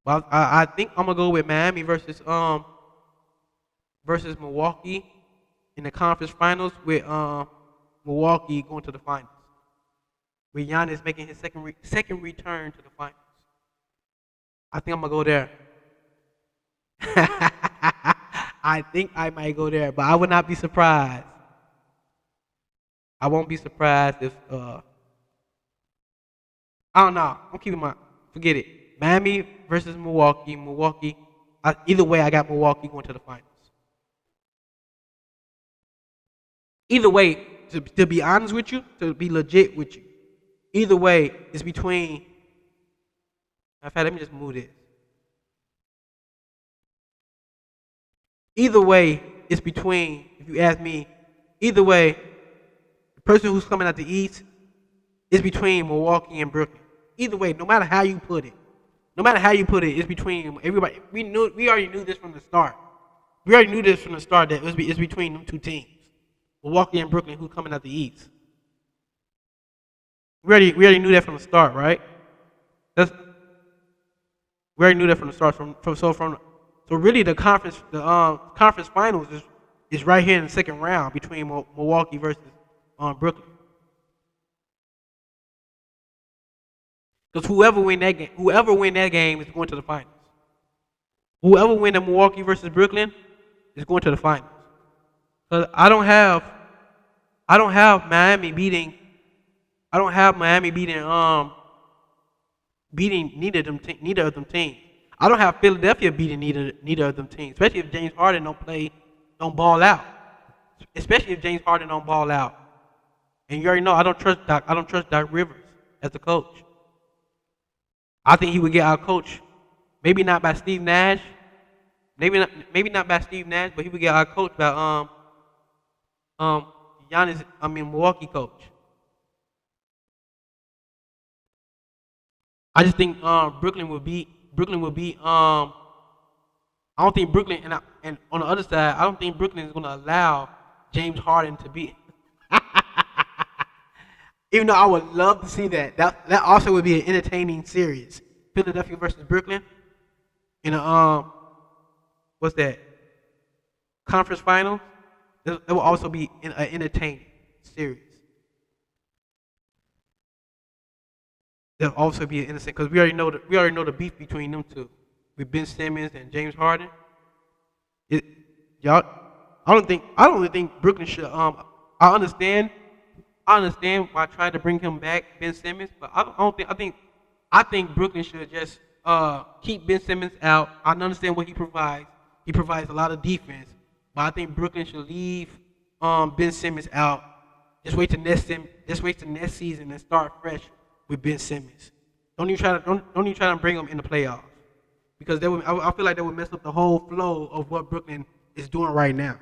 But I think I'm gonna go with Miami versus Milwaukee in the conference finals with Milwaukee going to the finals. With Giannis making his second return to the finals. I think I'm gonna go there. I think I might go there, but I would not be surprised. I won't be surprised if I don't know. I'm keeping my forget it. Miami versus Milwaukee. Either way, I got Milwaukee going to the finals. Either way, to be honest with you, to be legit with you, either way, it's between. In fact, let me just move this. Either way, it's between. If you ask me, either way, the person who's coming out the East is between Milwaukee and Brooklyn. Either way, no matter how you put it, it's between everybody. We already knew this from the start. That it's between them two teams, Milwaukee and Brooklyn, who's coming out the East. We already knew that from the start, right? We already knew that from the start. So really the conference finals is right here in the second round between Milwaukee versus Brooklyn. Because whoever win that game is going to the finals. Whoever win the Milwaukee versus Brooklyn is going to the finals. Because I don't have Miami beating beating neither of them teams. I don't have Philadelphia beating neither of them teams, especially if James Harden don't ball out. Especially if James Harden don't ball out. And you already know I don't trust Doc Rivers as the coach. I think he would get out coached. Maybe not by Steve Nash. Maybe not by Steve Nash, but he would get out coached by Milwaukee coach. I just think Brooklyn will beat I don't think Brooklyn and on the other side, I don't think Brooklyn is gonna allow James Harden to beat. Even though I would love to see that. That also would be an entertaining series. Philadelphia versus Brooklyn. In a what's that? Conference finals. It will also be an entertaining series. There'll also be an innocent because we already know the beef between them two, with Ben Simmons and James Harden. I don't think Brooklyn should. I understand why I tried to bring him back, Ben Simmons, but I think Brooklyn should just keep Ben Simmons out. I understand what he provides. He provides a lot of defense, but I think Brooklyn should leave Ben Simmons out. Just wait till next season and start fresh with Ben Simmons. Don't even try to bring him in the playoffs because I feel like that would mess up the whole flow of what Brooklyn is doing right now.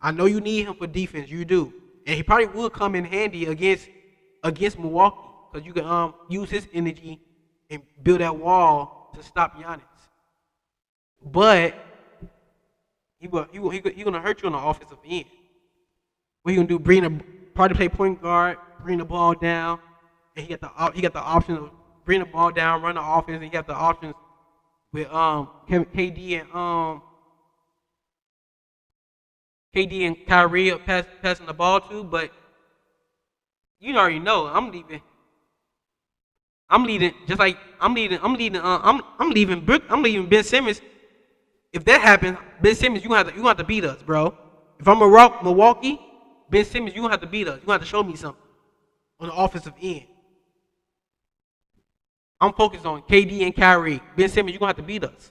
I know you need him for defense, you do, and he probably would come in handy against Milwaukee because you can use his energy and build that wall to stop Giannis. But he gonna hurt you on the offensive end. What he gonna do? Probably play point guard, bring the ball down. And he got the option of bring the ball down, run the offense, and he got the options with KD and Kyrie passing the ball to. But you already know I'm leaving Ben Simmons. If that happens, Ben Simmons, you gonna have to beat us, bro. If I'm Milwaukee, Ben Simmons, you gonna have to beat us. You gonna have to show me something on the offensive end. I'm focused on KD and Kyrie. Ben Simmons, you're going to have to beat us.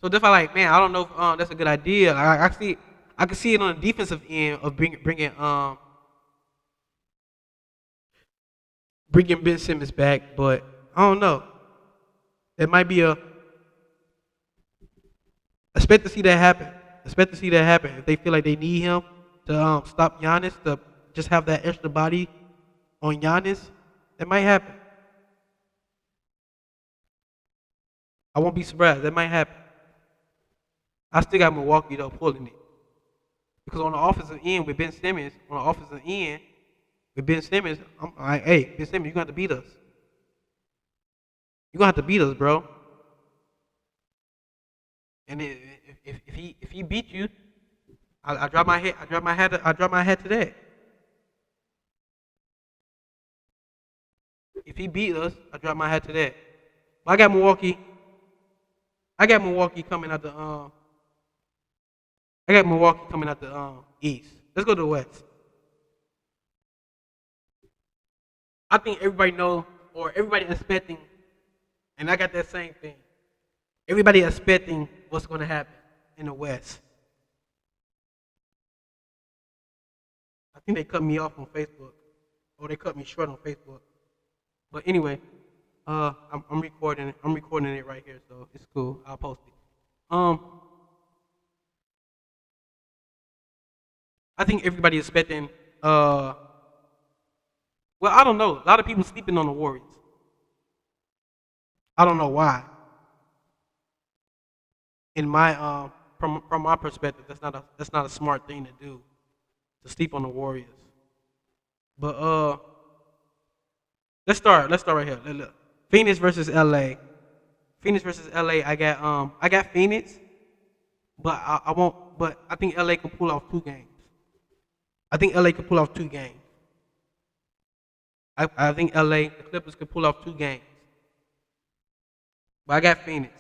So that's why, like, man, I don't know if that's a good idea. I can see it on the defensive end of bringing Ben Simmons back, but I don't know. It might be expect to see that happen. If they feel like they need him to stop Giannis, to just have that extra body on Giannis, it might happen. I won't be surprised. That might happen. I still got Milwaukee, though, pulling it. Because on the offensive end with Ben Simmons, I'm like, hey, Ben Simmons, you're going to have to beat us. You're going to have to beat us, bro. And if he beat you, I drop my head to that. If he beat us, I drop my head to that. But I got Milwaukee coming out the East. Let's go to the West. I think everybody knows, or everybody expecting, and I got that same thing. Everybody expecting what's going to happen in the West. I think they cut me off on Facebook, or they cut me short on Facebook. But anyway, I'm recording it. I'm recording it right here, so it's cool. I'll post it. I think everybody is expecting. Well, I don't know. A lot of people sleeping on the Warriors. I don't know why. In my from my perspective, that's not a smart thing to do, to sleep on the Warriors. But let's start right here. Look. Phoenix versus LA. I got Phoenix, but I won't. But I think LA can pull off 2 games. I think the Clippers can pull off 2 games. But I got Phoenix.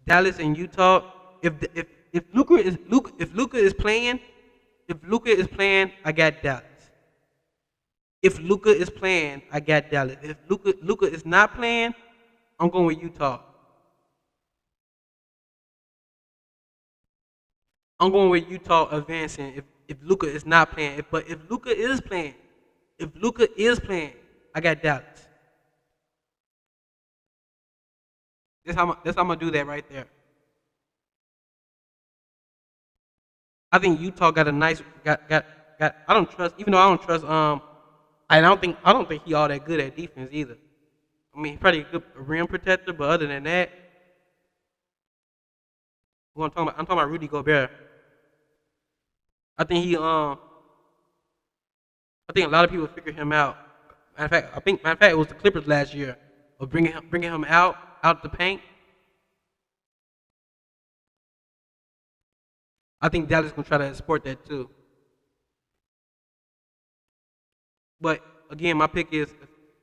Dallas and Utah. If Luka is playing, I got Dallas. If Luka is playing, I got Dallas. If Luka is not playing, I'm going with Utah. I'm going with Utah advancing if Luka is not playing. But if Luka is playing, I got Dallas. That's how I'm gonna do that right there. I think Utah got a nice got. I don't trust, even though I don't trust. I don't think he all that good at defense either. I mean, he's probably a good rim protector, but other than that, I'm talking about Rudy Gobert. I think I think a lot of people figured him out. Matter of fact, it was the Clippers last year of bringing him out the paint. I think Dallas gonna try to export that too. But again, my pick is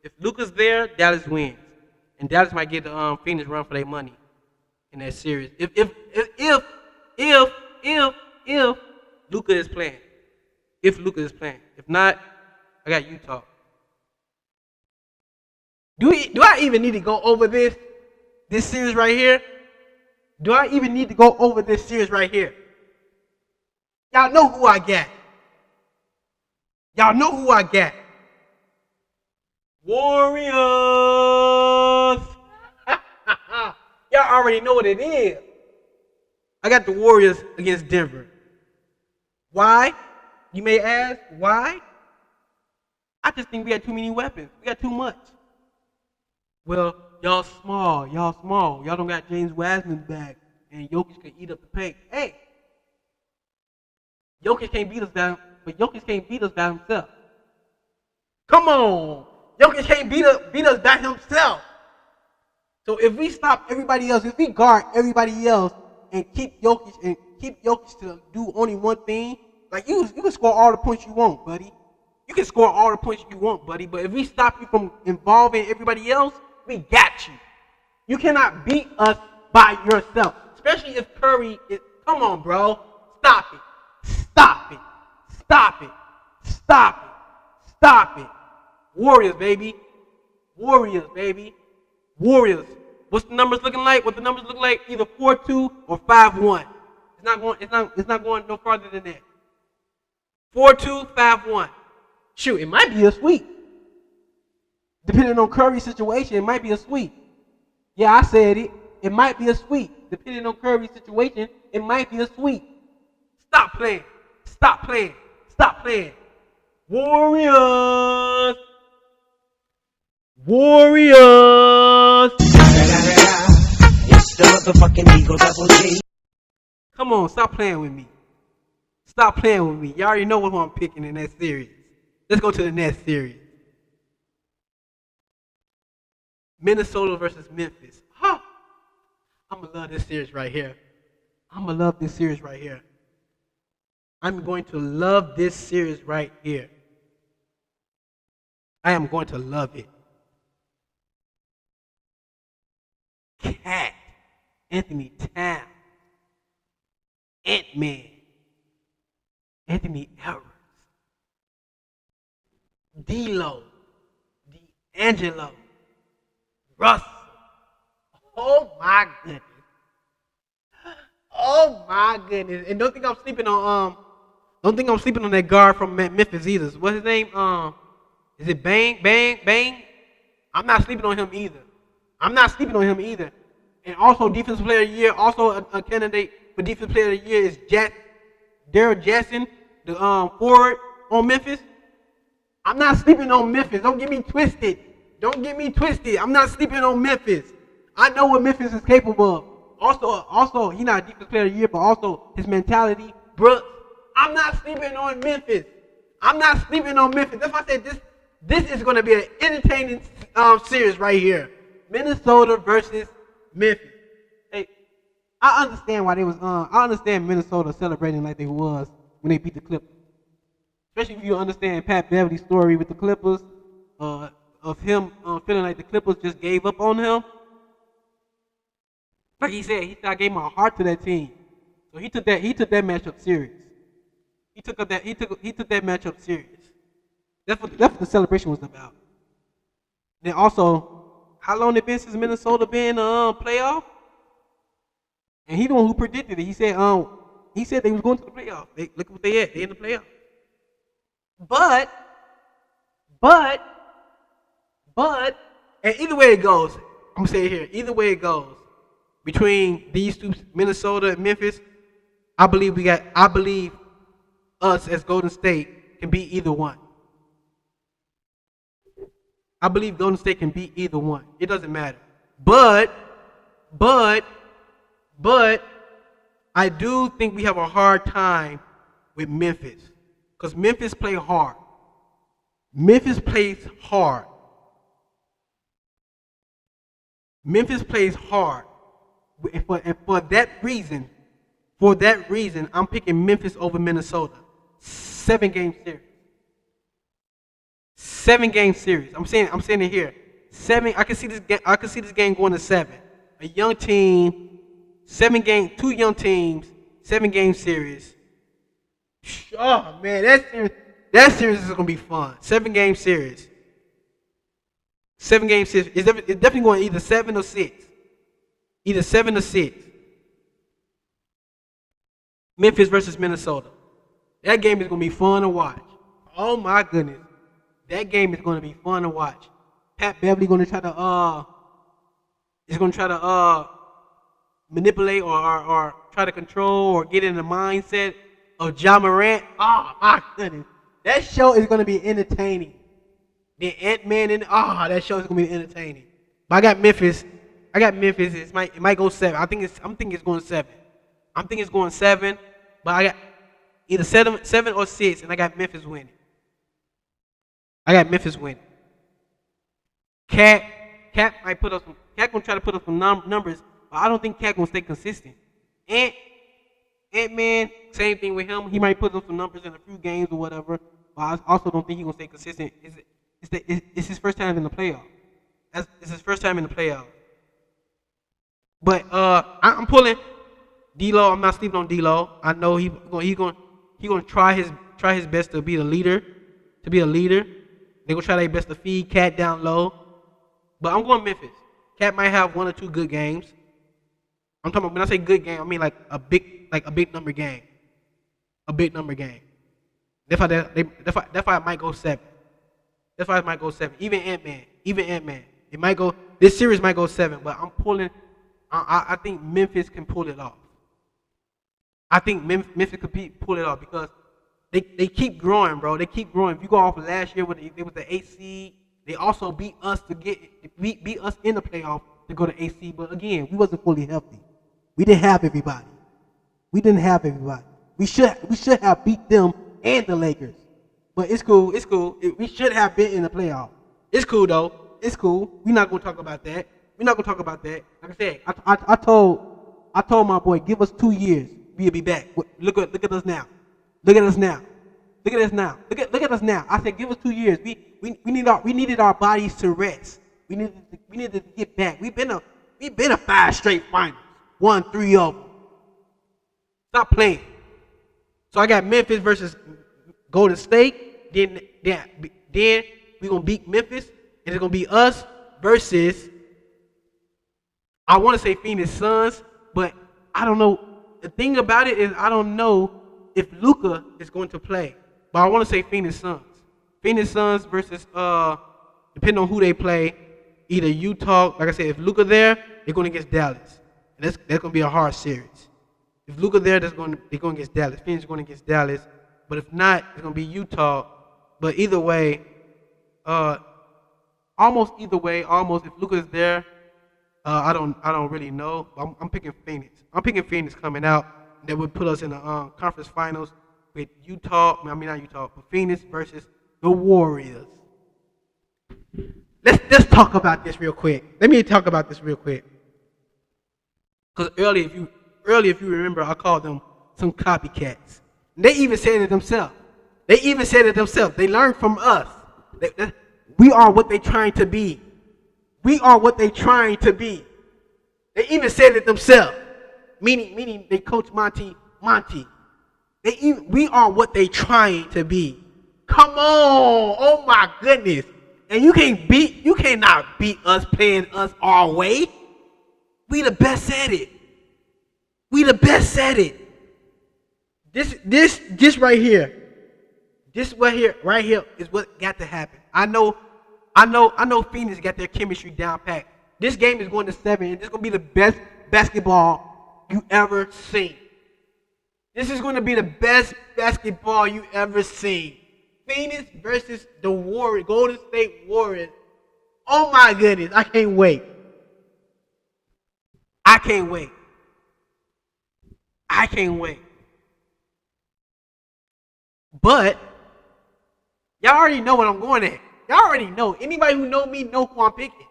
if Luka's there, Dallas wins, and Dallas might get the Phoenix run for their money in that series. If Luka is playing, if not, I got Utah. Do I even need to go over this series right here? Do I even need to go over this series right here? Y'all know who I got. Warriors. Y'all already know what it is. I got the Warriors against Denver. Why? You may ask, why? I just think we got too many weapons. We got too much. Well, y'all small. Y'all don't got James Wiseman back, and Jokic can eat up the paint. Hey, Jokic can't beat us down, but Jokic can't beat us by himself. Come on, Jokic can't beat us by himself. So if we stop everybody else, if we guard everybody else, and keep Jokic to do only one thing, like you can score all the points you want, buddy. You can score all the points you want, buddy. But if we stop you from involving everybody else, we got you. You cannot beat us by yourself. Especially if Curry is, come on, bro. Stop it. Warriors, baby. Warriors. What's the numbers looking like? What the numbers look like? Either 4-2 or 5-1. It's not going no farther than that. 4-2, 5-1. Shoot, it might be a sweep. Depending on Curry's situation, it might be a sweep. Yeah, I said it. It might be a sweep. Depending on Curry's situation, it might be a sweep. Stop playing. Warriors. It's the motherfucking Eagle Double G. Come on, stop playing with me. You already know who I'm picking in that series. Let's go to the next series. Minnesota versus Memphis. Huh. I'm going to love this series right here. I'm going to love this series right here. I am going to love it. Cat, Anthony Town, Ant-Man, Anthony Edwards, D-Lo, D'Angelo, Russell. Oh my goodness. And don't think I'm sleeping on that guard from Memphis either. What's his name? Is it Bang? I'm not sleeping on him either. And also defensive player of the year, also a candidate for defensive player of the year is Daryl Jackson, the forward on Memphis. I'm not sleeping on Memphis. Don't get me twisted. I'm not sleeping on Memphis. I know what Memphis is capable of. Also, he's not a defensive player of the year, but also his mentality, Brooks. I'm not sleeping on Memphis. That's why I said this is going to be an entertaining series right here. Minnesota versus Memphis. Hey, I understand why they was I understand Minnesota celebrating like they was when they beat the Clippers. Especially if you understand Pat Beverly's story with the Clippers, of him feeling like the Clippers just gave up on him. Like he said, I gave my heart to that team. So he took that matchup serious. He took that matchup serious. That's what the celebration was about. Then also, how long it been since Minnesota been playoff? And he the one who predicted it. He said they was going to the playoff. Look what they at. They in the playoff. But, and either way it goes, I'm gonna say it here. Either way it goes, between these two, Minnesota and Memphis, I believe us as Golden State can beat either one. I believe Golden State can beat either one. It doesn't matter. But I do think we have a hard time with Memphis. Because Memphis play hard. Memphis plays hard. Memphis plays hard. And for that reason, I'm picking Memphis over Minnesota. 7-game series. 7-game series. I'm saying it here. 7. I can see this game going to 7. A young team, 2 young teams, 7-game series. Oh man, that series is gonna be fun. 7-game series. 7-game series. It's definitely going either 7 or 6. Either 7 or 6. Memphis versus Minnesota. That game is gonna be fun to watch. Oh my goodness. That game is gonna be fun to watch. Pat Beverly gonna try to manipulate or try to control or get in the mindset of Ja Morant. Oh my goodness. That show is gonna be entertaining. The Ant-Man that show is gonna be entertaining. But I got Memphis. It might go 7. I'm thinking it's going 7. I'm thinking it's going 7, but I got either 7 or 6, and I got Memphis winning. Cat might put up some. Cat gonna try to put up some numbers, but I don't think Cat gonna stay consistent. Ant-Man, same thing with him. He might put up some numbers in a few games or whatever, but I also don't think he's gonna stay consistent. It's his first time in the playoff. It's his first time in the playoff. But I'm pulling D-Lo. I'm not sleeping on D-Lo. I know he's gonna try his best to be a leader. They're gonna try their best to feed Cat down low. But I'm going Memphis. Cat might have 1 or 2 good games. I'm talking about, when I say good game, I mean like a big number game. A big number game. That's why it might go 7. That's why it might go 7. Even Ant-Man. It might go. This series might go 7, but I'm pulling. I think Memphis can pull it off. I think Memphis could pull it off because they keep growing, bro. They keep growing. If you go off of last year when they was the 8th seed, they also beat us beat us in the playoff to go to 8th seed. But again, we wasn't fully healthy. We didn't have everybody. We should have beat them and the Lakers. But it's cool. We should have been in the playoff. It's cool though. It's cool. We're not gonna talk about that. Like I said, I told my boy, give us 2 years. We'll be back. Look at us now. Look at us now. I said, give us 2 years. We needed our bodies to rest. We needed to get back. We've been a 5 straight finals. Won 3 of them. Stop playing. So I got Memphis versus Golden State. Then we're gonna beat Memphis, and it's gonna be us versus, I want to say Phoenix Suns, but I don't know. The thing about it is I don't know if Luka is going to play, but I want to say Phoenix Suns. Phoenix Suns versus depending on who they play, either Utah. Like I said, if Luka there, they're going against Dallas, and that's going to be a hard series. If Luka there, they're going against Dallas. Phoenix going against Dallas, but if not, it's going to be Utah. But either way, almost if Luka is there. I don't really know. I'm picking Phoenix. I'm picking Phoenix coming out. That would put us in the conference finals with Utah. I mean not Utah, but Phoenix versus the Warriors. Let's talk about this real quick. Let me talk about this real quick. Because earlier, if you remember, I called them some copycats. They even said it themselves. They learned from us. We are what they're trying to be. They even said it themselves. Meaning they coach Monty. We are what they trying to be. Come on. Oh my goodness. And you cannot beat us playing us our way. We the best at it. We the best at it. This right here. This right here is what got to happen. I know Phoenix got their chemistry down pat. This game is going to 7, and this is going to be the best basketball you ever seen. This is going to be the best basketball you ever seen. Phoenix versus the Warriors, Golden State Warriors. Oh my goodness, I can't wait. I can't wait. I can't wait. But y'all already know what I'm going at. Y'all already know. Anybody who know me know who I'm picking.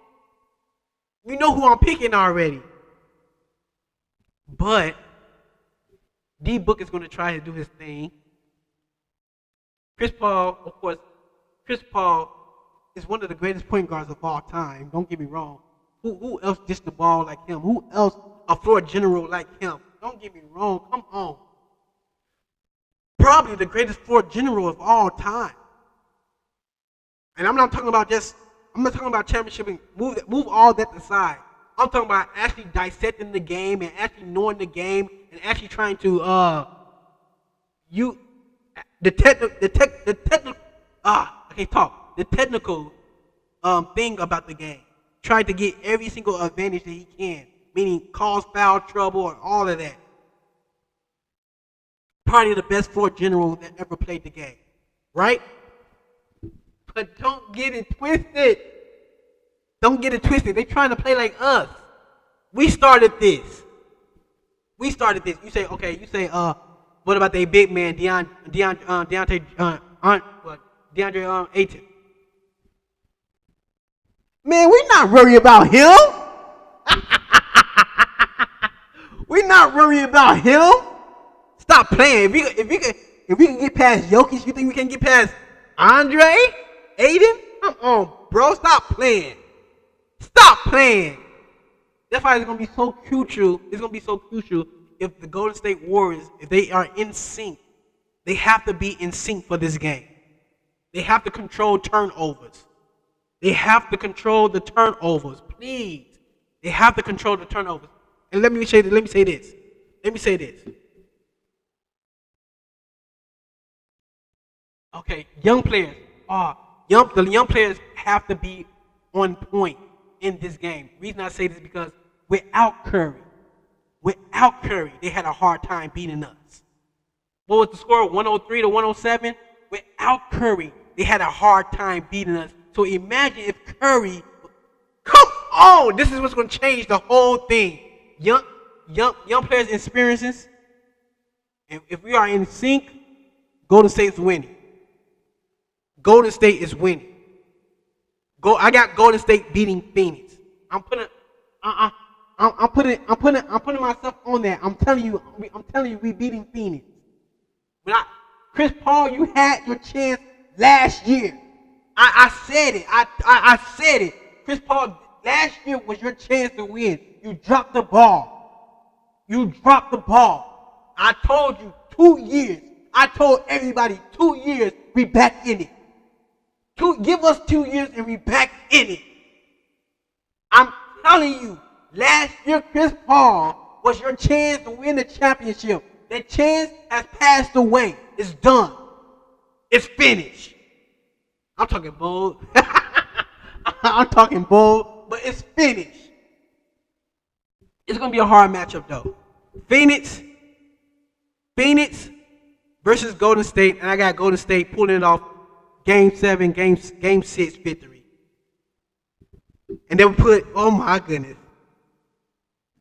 You know who I'm picking already. But D-Book is going to try to do his thing. Chris Paul, of course, Chris Paul is one of the greatest point guards of all time. Don't get me wrong. Who else dished the ball like him? Who else a floor general like him? Don't get me wrong. Come on. Probably the greatest floor general of all time. And I'm not talking about championship and move all that aside. I'm talking about actually dissecting the game and actually knowing the game and actually trying to the technical thing about the game. Try to get every single advantage that he can, meaning cause foul trouble and all of that. Probably the best floor general that ever played the game, right? But don't get it twisted. Don't get it twisted. They trying to play like us. We started this. You say, okay. You say, what about the big man, DeAndre Ayton? Man, we're not worried about him. We're not worried about him. Stop playing. If we can get past Jokic, you think we can get past Andre? Aiden? Come on, bro. Stop playing. Stop playing. That's why it's going to be so crucial. It's going to be so crucial if the Golden State Warriors, if they are in sync. They have to be in sync for this game. They have to control turnovers. They have to control the turnovers. Please. They have to control the turnovers. And let me say this. Okay, young players. The young players have to be on point in this game. The reason I say this is because without Curry, they had a hard time beating us. What was the score? 103 to 107? Without Curry, they had a hard time beating us. So imagine if Curry, come on, this is what's going to change the whole thing. Young players' experiences. If we are in sync, Golden State's winning. Golden State is winning. I got Golden State beating Phoenix. I'm putting myself on that. I'm telling you, we beating Phoenix. Chris Paul, you had your chance last year. I said it. I said it. Chris Paul, last year was your chance to win. You dropped the ball. I told you 2 years. I told everybody 2 years, we back in it. Give us 2 years and we back in it. I'm telling you, last year Chris Paul was your chance to win the championship. That chance has passed away. It's done. It's finished. I'm talking bold. But it's finished. It's going to be a hard matchup, though. Phoenix versus Golden State, and I got Golden State pulling it off Game 7, Game 6 victory. And they would put, oh my goodness,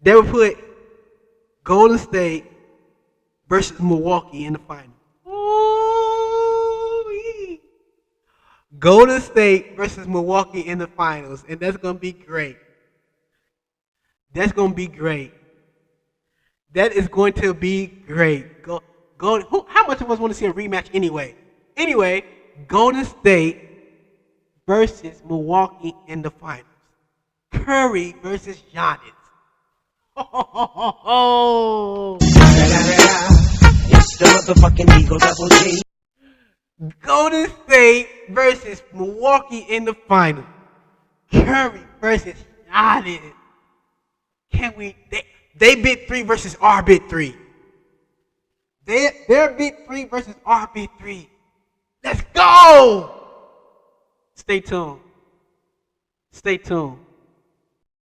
they would put Golden State versus Milwaukee in the final. Ooh-wee. Golden State versus Milwaukee in the finals, and that's going to be great. That is going to be great. How much of us want to see a rematch anyway? Anyway, Golden State versus Milwaukee in the finals. Curry versus Giannis. It's the motherfucking Eagle Double G. Golden State versus Milwaukee in the final. Curry versus Giannis. Can we? They bit 3 versus our bit 3. Their bit 3 versus our bit 3. Let's go! Stay tuned. Stay tuned.